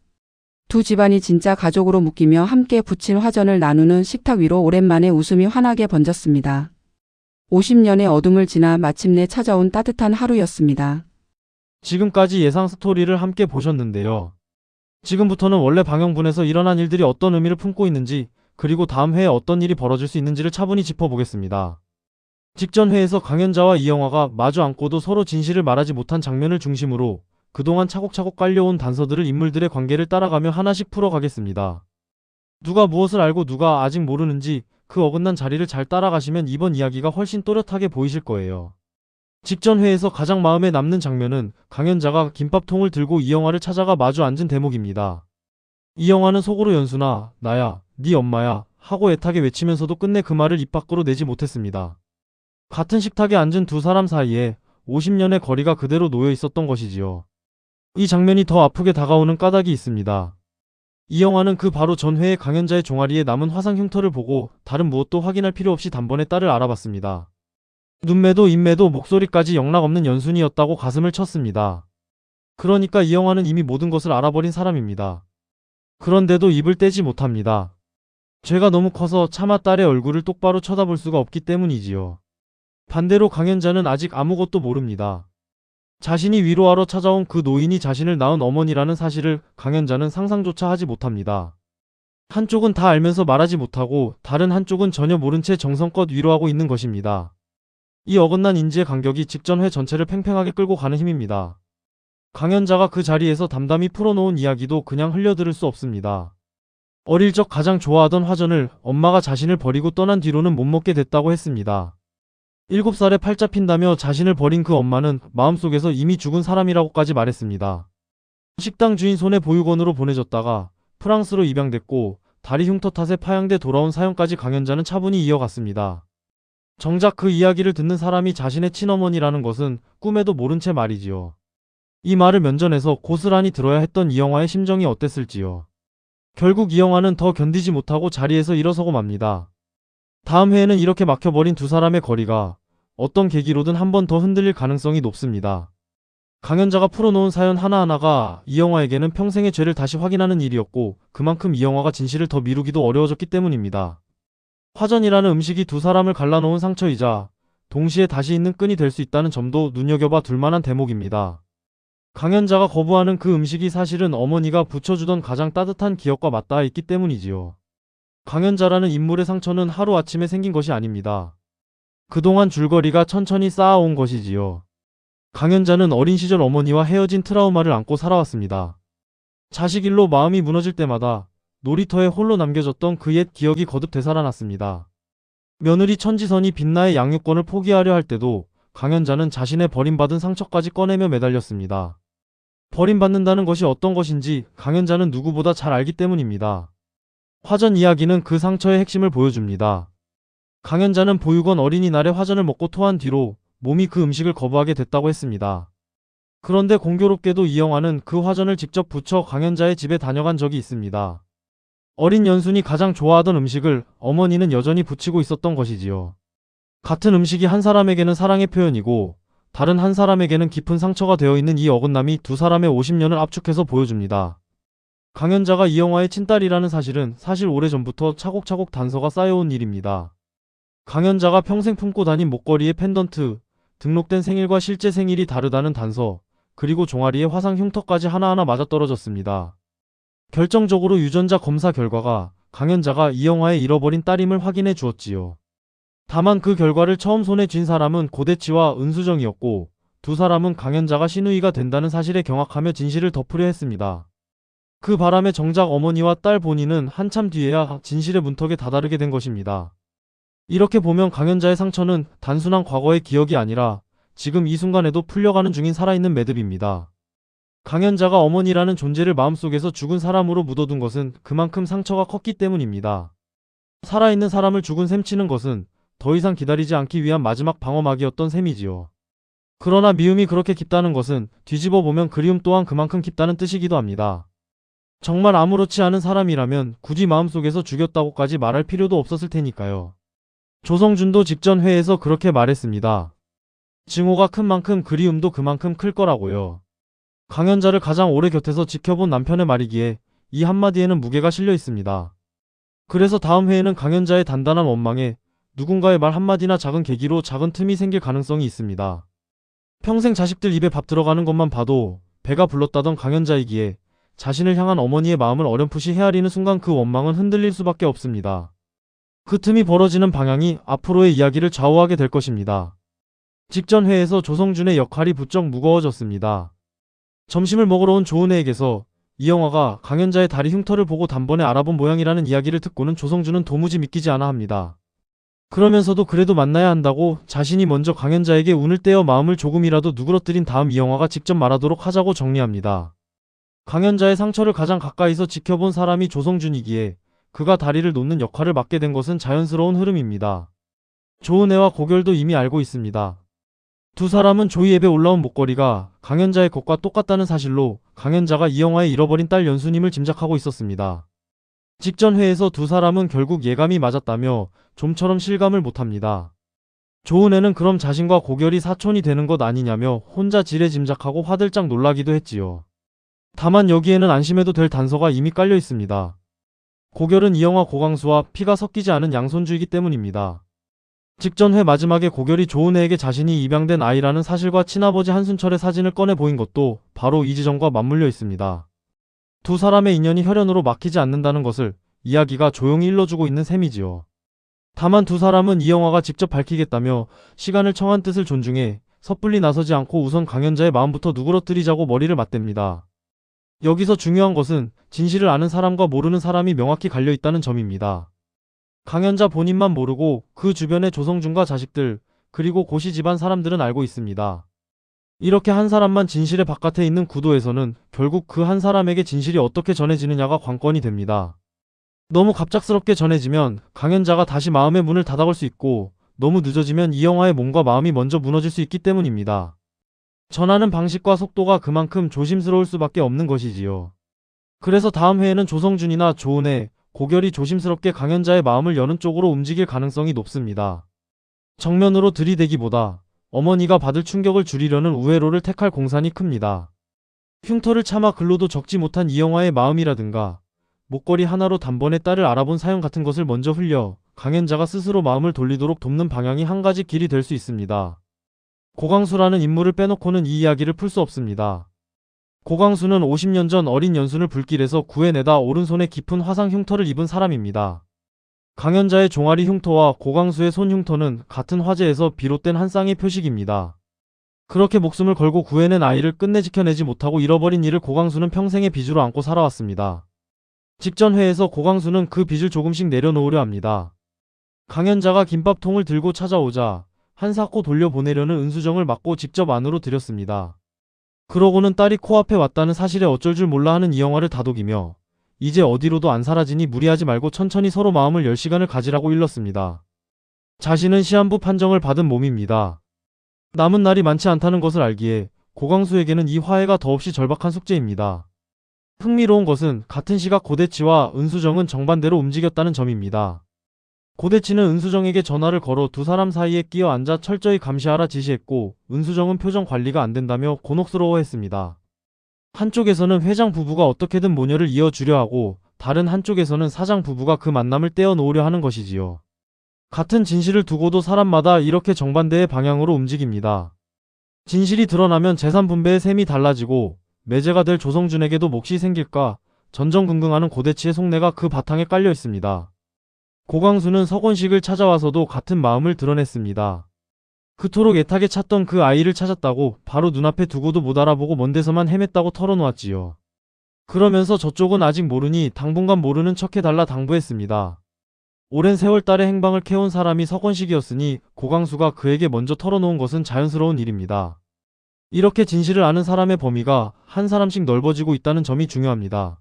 두 집안이 진짜 가족으로 묶이며 함께 부친 화전을 나누는 식탁 위로 오랜만에 웃음이 환하게 번졌습니다. 50년의 어둠을 지나 마침내 찾아온 따뜻한 하루였습니다. 지금까지 예상 스토리를 함께 보셨는데요. 지금부터는 원래 방영분에서 일어난 일들이 어떤 의미를 품고 있는지, 그리고 다음 회에 어떤 일이 벌어질 수 있는지를 차분히 짚어보겠습니다. 직전 회에서 강연자와 이영화가 마주 앉고도 서로 진실을 말하지 못한 장면을 중심으로 그동안 차곡차곡 깔려온 단서들을 인물들의 관계를 따라가며 하나씩 풀어가겠습니다. 누가 무엇을 알고 누가 아직 모르는지 그 어긋난 자리를 잘 따라가시면 이번 이야기가 훨씬 또렷하게 보이실 거예요. 직전 회에서 가장 마음에 남는 장면은 강연자가 김밥통을 들고 이영화를 찾아가 마주 앉은 대목입니다. 이영화는 속으로 연순아, 나야, 네 엄마야 하고 애타게 외치면서도 끝내 그 말을 입 밖으로 내지 못했습니다. 같은 식탁에 앉은 두 사람 사이에 50년의 거리가 그대로 놓여 있었던 것이지요. 이 장면이 더 아프게 다가오는 까닭이 있습니다. 이영화는 그 바로 전회의 강연자의 종아리에 남은 화상 흉터를 보고 다른 무엇도 확인할 필요 없이 단번에 딸을 알아봤습니다. 눈매도 입매도 목소리까지 영락없는 연순이었다고 가슴을 쳤습니다. 그러니까 이영화는 이미 모든 것을 알아버린 사람입니다. 그런데도 입을 떼지 못합니다. 죄가 너무 커서 차마 딸의 얼굴을 똑바로 쳐다볼 수가 없기 때문이지요. 반대로 강연자는 아직 아무것도 모릅니다. 자신이 위로하러 찾아온 그 노인이 자신을 낳은 어머니라는 사실을 강연자는 상상조차 하지 못합니다. 한쪽은 다 알면서 말하지 못하고 다른 한쪽은 전혀 모른 채 정성껏 위로하고 있는 것입니다. 이 어긋난 인지의 간격이 직전 회 전체를 팽팽하게 끌고 가는 힘입니다. 강연자가 그 자리에서 담담히 풀어놓은 이야기도 그냥 흘려들을 수 없습니다. 어릴 적 가장 좋아하던 화전을 엄마가 자신을 버리고 떠난 뒤로는 못 먹게 됐다고 했습니다. 7살에 팔 잡힌다며 자신을 버린 그 엄마는 마음속에서 이미 죽은 사람이라고까지 말했습니다. 식당 주인 손에 보육원으로 보내졌다가 프랑스로 입양됐고 다리 흉터 탓에 파양돼 돌아온 사연까지 강연자는 차분히 이어갔습니다. 정작 그 이야기를 듣는 사람이 자신의 친어머니라는 것은 꿈에도 모른 채 말이지요. 이 말을 면전에서 고스란히 들어야 했던 이영화의 심정이 어땠을지요. 결국 이영화는 더 견디지 못하고 자리에서 일어서고 맙니다. 다음 회에는 이렇게 막혀버린 두 사람의 거리가 어떤 계기로든 한 번 더 흔들릴 가능성이 높습니다. 강연자가 풀어놓은 사연 하나하나가 이영화에게는 평생의 죄를 다시 확인하는 일이었고 그만큼 이영화가 진실을 더 미루기도 어려워졌기 때문입니다. 화전이라는 음식이 두 사람을 갈라놓은 상처이자 동시에 다시 있는 끈이 될 수 있다는 점도 눈여겨봐 둘만한 대목입니다. 강연자가 거부하는 그 음식이 사실은 어머니가 붙여주던 가장 따뜻한 기억과 맞닿아 있기 때문이지요. 강연자라는 인물의 상처는 하루아침에 생긴 것이 아닙니다. 그동안 줄거리가 천천히 쌓아온 것이지요. 강연자는 어린 시절 어머니와 헤어진 트라우마를 안고 살아왔습니다. 자식 일로 마음이 무너질 때마다 놀이터에 홀로 남겨졌던 그 옛 기억이 거듭 되살아났습니다. 며느리 천지선이 빛나의 양육권을 포기하려 할 때도 강연자는 자신의 버림받은 상처까지 꺼내며 매달렸습니다. 버림받는다는 것이 어떤 것인지 강연자는 누구보다 잘 알기 때문입니다. 화전 이야기는 그 상처의 핵심을 보여줍니다. 강연자는 보육원 어린이날에 화전을 먹고 토한 뒤로 몸이 그 음식을 거부하게 됐다고 했습니다. 그런데 공교롭게도 이영화는 그 화전을 직접 부쳐 강연자의 집에 다녀간 적이 있습니다. 어린 연순이 가장 좋아하던 음식을 어머니는 여전히 부치고 있었던 것이지요. 같은 음식이 한 사람에게는 사랑의 표현이고 다른 한 사람에게는 깊은 상처가 되어 있는 이 어긋남이 두 사람의 50년을 압축해서 보여줍니다. 강연자가 이영화의 친딸이라는 사실은 사실 오래전부터 차곡차곡 단서가 쌓여온 일입니다. 강연자가 평생 품고 다닌 목걸이의 펜던트, 등록된 생일과 실제 생일이 다르다는 단서, 그리고 종아리의 화상 흉터까지 하나하나 맞아떨어졌습니다. 결정적으로 유전자 검사 결과가 강연자가 이영화의 잃어버린 딸임을 확인해 주었지요. 다만 그 결과를 처음 손에 쥔 사람은 고대치와 은수정이었고 두 사람은 강연자가 신우이가 된다는 사실에 경악하며 진실을 덮으려 했습니다. 그 바람에 정작 어머니와 딸 본인은 한참 뒤에야 진실의 문턱에 다다르게 된 것입니다. 이렇게 보면 강연자의 상처는 단순한 과거의 기억이 아니라 지금 이 순간에도 풀려가는 중인 살아있는 매듭입니다. 강연자가 어머니라는 존재를 마음속에서 죽은 사람으로 묻어둔 것은 그만큼 상처가 컸기 때문입니다. 살아있는 사람을 죽은 셈 치는 것은 더 이상 기다리지 않기 위한 마지막 방어막이었던 셈이지요. 그러나 미움이 그렇게 깊다는 것은 뒤집어 보면 그리움 또한 그만큼 깊다는 뜻이기도 합니다. 정말 아무렇지 않은 사람이라면 굳이 마음속에서 죽였다고까지 말할 필요도 없었을 테니까요. 조성준도 직전 회에서 그렇게 말했습니다. 증오가 큰 만큼 그리움도 그만큼 클 거라고요. 강연자를 가장 오래 곁에서 지켜본 남편의 말이기에 이 한마디에는 무게가 실려 있습니다. 그래서 다음 회에는 강연자의 단단한 원망에 누군가의 말 한마디나 작은 계기로 작은 틈이 생길 가능성이 있습니다. 평생 자식들 입에 밥 들어가는 것만 봐도 배가 불렀다던 강연자이기에 자신을 향한 어머니의 마음을 어렴풋이 헤아리는 순간 그 원망은 흔들릴 수밖에 없습니다. 그 틈이 벌어지는 방향이 앞으로의 이야기를 좌우하게 될 것입니다. 직전 회에서 조성준의 역할이 부쩍 무거워졌습니다. 점심을 먹으러 온 조은혜에게서 이영화가 강연자의 다리 흉터를 보고 단번에 알아본 모양이라는 이야기를 듣고는 조성준은 도무지 믿기지 않아 합니다. 그러면서도 그래도 만나야 한다고 자신이 먼저 강연자에게 운을 떼어 마음을 조금이라도 누그러뜨린 다음 이영화가 직접 말하도록 하자고 정리합니다. 강연자의 상처를 가장 가까이서 지켜본 사람이 조성준이기에 그가 다리를 놓는 역할을 맡게 된 것은 자연스러운 흐름입니다. 조은혜와 고결도 이미 알고 있습니다. 두 사람은 조이앱에 올라온 목걸이가 강연자의 것과 똑같다는 사실로 강연자가 이영화의 잃어버린 딸 연수님을 짐작하고 있었습니다. 직전 회에서 두 사람은 결국 예감이 맞았다며 좀처럼 실감을 못합니다. 조은혜는 그럼 자신과 고결이 사촌이 되는 것 아니냐며 혼자 지레 짐작하고 화들짝 놀라기도 했지요. 다만 여기에는 안심해도 될 단서가 이미 깔려 있습니다. 고결은 이영화 고광수와 피가 섞이지 않은 양손주이기 때문입니다. 직전 회 마지막에 고결이 조은혜에게 자신이 입양된 아이라는 사실과 친아버지 한순철의 사진을 꺼내 보인 것도 바로 이 지점과 맞물려 있습니다. 두 사람의 인연이 혈연으로 막히지 않는다는 것을 이야기가 조용히 일러주고 있는 셈이지요. 다만 두 사람은 이영화가 직접 밝히겠다며 시간을 청한 뜻을 존중해 섣불리 나서지 않고 우선 강연자의 마음부터 누그러뜨리자고 머리를 맞댑니다. 여기서 중요한 것은 진실을 아는 사람과 모르는 사람이 명확히 갈려있다는 점입니다. 강연자 본인만 모르고 그 주변의 조성준과 자식들 그리고 고시 집안 사람들은 알고 있습니다. 이렇게 한 사람만 진실의 바깥에 있는 구도에서는 결국 그 한 사람에게 진실이 어떻게 전해지느냐가 관건이 됩니다. 너무 갑작스럽게 전해지면 강연자가 다시 마음의 문을 닫아걸 수 있고 너무 늦어지면 이영화의 몸과 마음이 먼저 무너질 수 있기 때문입니다. 전하는 방식과 속도가 그만큼 조심스러울 수밖에 없는 것이지요. 그래서 다음 회에는 조성준이나 조은혜, 고결이 조심스럽게 강연자의 마음을 여는 쪽으로 움직일 가능성이 높습니다. 정면으로 들이대기보다 어머니가 받을 충격을 줄이려는 우회로를 택할 공산이 큽니다. 흉터를 참아 글로도 적지 못한 이영화의 마음이라든가 목걸이 하나로 단번에 딸을 알아본 사연 같은 것을 먼저 흘려 강연자가 스스로 마음을 돌리도록 돕는 방향이 한 가지 길이 될 수 있습니다. 고광수라는 인물을 빼놓고는 이 이야기를 풀 수 없습니다. 고광수는 50년 전 어린 연순을 불길에서 구해내다 오른손에 깊은 화상 흉터를 입은 사람입니다. 강연자의 종아리 흉터와 고광수의 손 흉터는 같은 화재에서 비롯된 한 쌍의 표식입니다. 그렇게 목숨을 걸고 구해낸 아이를 끝내 지켜내지 못하고 잃어버린 이를 고광수는 평생의 빚으로 안고 살아왔습니다. 직전 회에서 고광수는 그 빚을 조금씩 내려놓으려 합니다. 강연자가 김밥통을 들고 찾아오자 한사코 돌려보내려는 은수정을 막고 직접 안으로 들였습니다. 그러고는 딸이 코앞에 왔다는 사실에 어쩔 줄 몰라 하는 이영화를 다독이며 이제 어디로도 안 사라지니 무리하지 말고 천천히 서로 마음을 열 시간을 가지라고 일렀습니다. 자신은 시한부 판정을 받은 몸입니다. 남은 날이 많지 않다는 것을 알기에 고광수에게는 이 화해가 더없이 절박한 숙제입니다. 흥미로운 것은 같은 시각 고대치와 은수정은 정반대로 움직였다는 점입니다. 고대치는 은수정에게 전화를 걸어 두 사람 사이에 끼어 앉아 철저히 감시하라 지시했고 은수정은 표정 관리가 안 된다며 곤혹스러워했습니다. 한쪽에서는 회장 부부가 어떻게든 모녀를 이어주려 하고 다른 한쪽에서는 사장 부부가 그 만남을 떼어놓으려 하는 것이지요. 같은 진실을 두고도 사람마다 이렇게 정반대의 방향으로 움직입니다. 진실이 드러나면 재산 분배의 셈이 달라지고 매제가 될 조성준에게도 몫이 생길까 전전긍긍하는 고대치의 속내가 그 바탕에 깔려 있습니다. 고광수는 서건식을 찾아와서도 같은 마음을 드러냈습니다. 그토록 애타게 찾던 그 아이를 찾았다고 바로 눈앞에 두고도 못 알아보고 먼 데서만 헤맸다고 털어놓았지요. 그러면서 저쪽은 아직 모르니 당분간 모르는 척해달라 당부했습니다. 오랜 세월 딸의 행방을 캐온 사람이 서건식이었으니 고광수가 그에게 먼저 털어놓은 것은 자연스러운 일입니다. 이렇게 진실을 아는 사람의 범위가 한 사람씩 넓어지고 있다는 점이 중요합니다.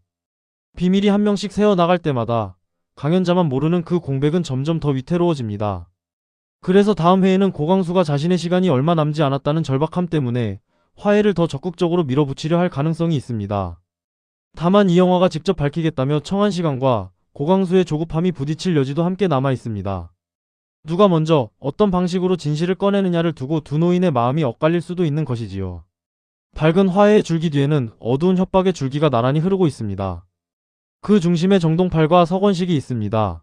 비밀이 한 명씩 새어나갈 때마다 강연자만 모르는 그 공백은 점점 더 위태로워집니다. 그래서 다음 회에는 고광수가 자신의 시간이 얼마 남지 않았다는 절박함 때문에 화해를 더 적극적으로 밀어붙이려 할 가능성이 있습니다. 다만 이 영화가 직접 밝히겠다며 청한 시간과 고광수의 조급함이 부딪힐 여지도 함께 남아 있습니다. 누가 먼저 어떤 방식으로 진실을 꺼내느냐를 두고 두 노인의 마음이 엇갈릴 수도 있는 것이지요. 밝은 화해의 줄기 뒤에는 어두운 협박의 줄기가 나란히 흐르고 있습니다. 그 중심에 정동팔과 서건식이 있습니다.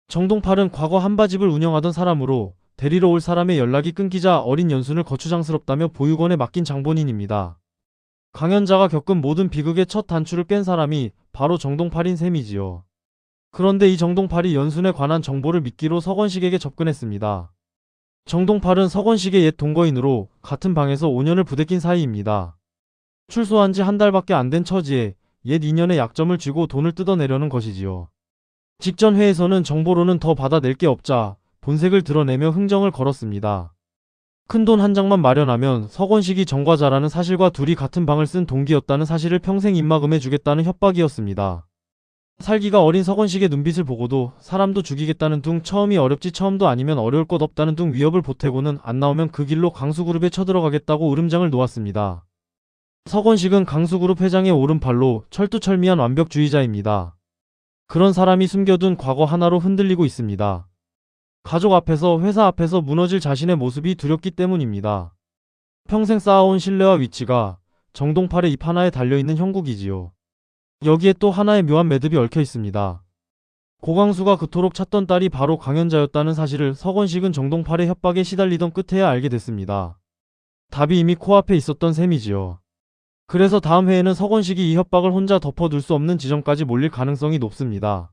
정동팔은 과거 한바집을 운영하던 사람으로 데리러 올 사람의 연락이 끊기자 어린 연순을 거추장스럽다며 보육원에 맡긴 장본인입니다. 강연자가 겪은 모든 비극의 첫 단추를 깬 사람이 바로 정동팔인 셈이지요. 그런데 이 정동팔이 연순에 관한 정보를 미끼로 서건식에게 접근했습니다. 정동팔은 서건식의 옛 동거인으로 같은 방에서 5년을 부대낀 사이입니다. 출소한 지 한 달밖에 안 된 처지에 옛 인연의 약점을 쥐고 돈을 뜯어내려는 것이지요. 직전 회에서는 정보로는 더 받아낼 게 없자 본색을 드러내며 흥정을 걸었습니다. 큰돈 한 장만 마련하면 서건식이 정과자라는 사실과 둘이 같은 방을 쓴 동기였다는 사실을 평생 입막음해 주겠다는 협박이었습니다. 살기가 어린 서건식의 눈빛을 보고도 사람도 죽이겠다는 둥, 처음이 어렵지 처음도 아니면 어려울 것 없다는 둥 위협을 보태고는 안 나오면 그 길로 강수그룹에 쳐들어가겠다고 으름장을 놓았습니다. 서건식은 강수그룹 회장의 오른팔로 철두철미한 완벽주의자입니다. 그런 사람이 숨겨둔 과거 하나로 흔들리고 있습니다. 가족 앞에서, 회사 앞에서 무너질 자신의 모습이 두렵기 때문입니다. 평생 쌓아온 신뢰와 위치가 정동팔의 입 하나에 달려있는 형국이지요. 여기에 또 하나의 묘한 매듭이 얽혀 있습니다. 고광수가 그토록 찾던 딸이 바로 강연자였다는 사실을 서건식은 정동팔의 협박에 시달리던 끝에야 알게 됐습니다. 답이 이미 코앞에 있었던 셈이지요. 그래서 다음 회에는 서건식이 이 협박을 혼자 덮어둘 수 없는 지점까지 몰릴 가능성이 높습니다.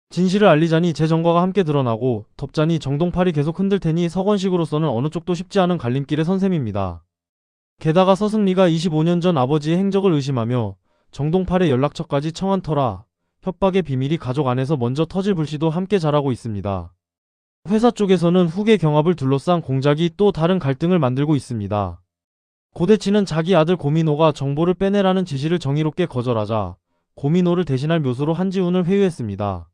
진실을 알리자니 제 정과가 함께 드러나고 덮자니 정동팔이 계속 흔들 테니 서건식으로서는 어느 쪽도 쉽지 않은 갈림길에 선 셈입니다. 게다가 서승리가 25년 전 아버지의 행적을 의심하며 정동팔의 연락처까지 청한 터라 협박의 비밀이 가족 안에서 먼저 터질 불씨도 함께 자라고 있습니다. 회사 쪽에서는 후계 경합을 둘러싼 공작이 또 다른 갈등을 만들고 있습니다. 고대치는 자기 아들 고민호가 정보를 빼내라는 지시를 정의롭게 거절하자 고민호를 대신할 묘소로 한지훈을 회유했습니다.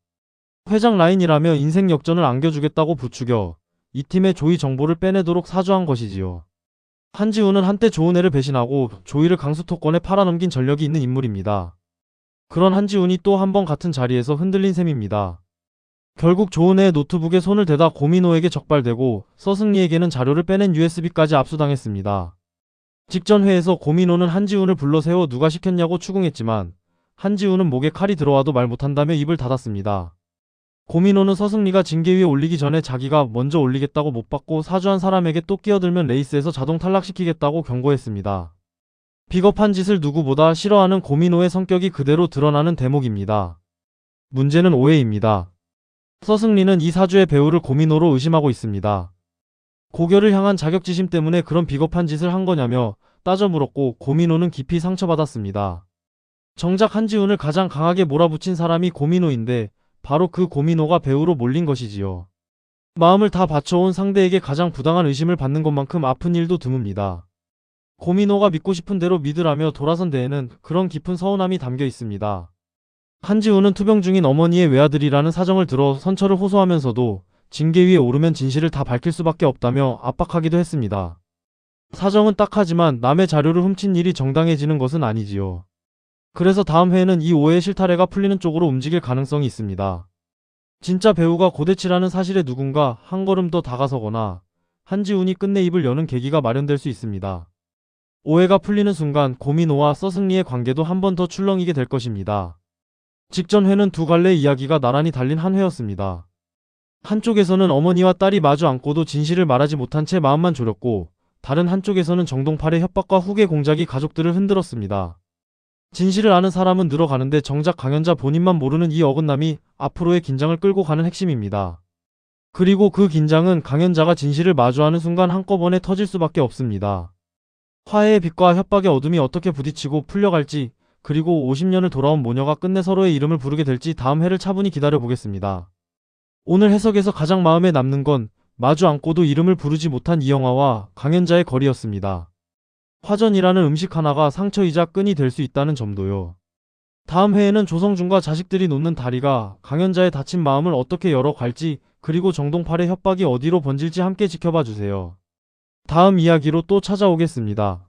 회장 라인이라며 인생 역전을 안겨주겠다고 부추겨 이 팀의 조이 정보를 빼내도록 사주한 것이지요. 한지훈은 한때 조은혜를 배신하고 조이를 강수토권에 팔아넘긴 전력이 있는 인물입니다. 그런 한지훈이 또 한 번 같은 자리에서 흔들린 셈입니다. 결국 조은혜의 노트북에 손을 대다 고민호에게 적발되고 서승리에게는 자료를 빼낸 USB까지 압수당했습니다. 직전 회에서 고민호는 한지훈을 불러 세워 누가 시켰냐고 추궁했지만 한지훈은 목에 칼이 들어와도 말 못한다며 입을 닫았습니다. 고민호는 서승리가 징계 위에 올리기 전에 자기가 먼저 올리겠다고 못 받고 사주한 사람에게 또 끼어들면 레이스에서 자동 탈락시키겠다고 경고했습니다. 비겁한 짓을 누구보다 싫어하는 고민호의 성격이 그대로 드러나는 대목입니다. 문제는 오해입니다. 서승리는 이 사주의 배우를 고민호로 의심하고 있습니다. 고결을 향한 자격지심 때문에 그런 비겁한 짓을 한 거냐며 따져 물었고 고민호는 깊이 상처받았습니다. 정작 한지훈을 가장 강하게 몰아붙인 사람이 고민호인데 바로 그 고민호가 배우로 몰린 것이지요. 마음을 다 바쳐온 상대에게 가장 부당한 의심을 받는 것만큼 아픈 일도 드뭅니다. 고민호가 믿고 싶은 대로 믿으라며 돌아선 데에는 그런 깊은 서운함이 담겨 있습니다. 한지훈은 투병 중인 어머니의 외아들이라는 사정을 들어 선처를 호소하면서도 징계 위에 오르면 진실을 다 밝힐 수밖에 없다며 압박하기도 했습니다. 사정은 딱하지만 남의 자료를 훔친 일이 정당해지는 것은 아니지요. 그래서 다음 회에는 이 오해의 실타래가 풀리는 쪽으로 움직일 가능성이 있습니다. 진짜 배우가 고대치라는 사실에 누군가 한 걸음 더 다가서거나 한지훈이 끝내 입을 여는 계기가 마련될 수 있습니다. 오해가 풀리는 순간 고민호와 서승리의 관계도 한 번 더 출렁이게 될 것입니다. 직전 회는 두 갈래의 이야기가 나란히 달린 한 회였습니다. 한쪽에서는 어머니와 딸이 마주 앉고도 진실을 말하지 못한 채 마음만 졸였고 다른 한쪽에서는 정동팔의 협박과 후계 공작이 가족들을 흔들었습니다. 진실을 아는 사람은 늘어가는데 정작 강연자 본인만 모르는 이 어긋남이 앞으로의 긴장을 끌고 가는 핵심입니다. 그리고 그 긴장은 강연자가 진실을 마주하는 순간 한꺼번에 터질 수밖에 없습니다. 화해의 빛과 협박의 어둠이 어떻게 부딪히고 풀려갈지, 그리고 50년을 돌아온 모녀가 끝내 서로의 이름을 부르게 될지 다음 회를 차분히 기다려보겠습니다. 오늘 해석에서 가장 마음에 남는 건 마주 앉고도 이름을 부르지 못한 이영화와 강연자의 거리였습니다. 화전이라는 음식 하나가 상처이자 끈이 될 수 있다는 점도요. 다음 회에는 조성준과 자식들이 놓는 다리가 강연자의 다친 마음을 어떻게 열어갈지, 그리고 정동팔의 협박이 어디로 번질지 함께 지켜봐 주세요. 다음 이야기로 또 찾아오겠습니다.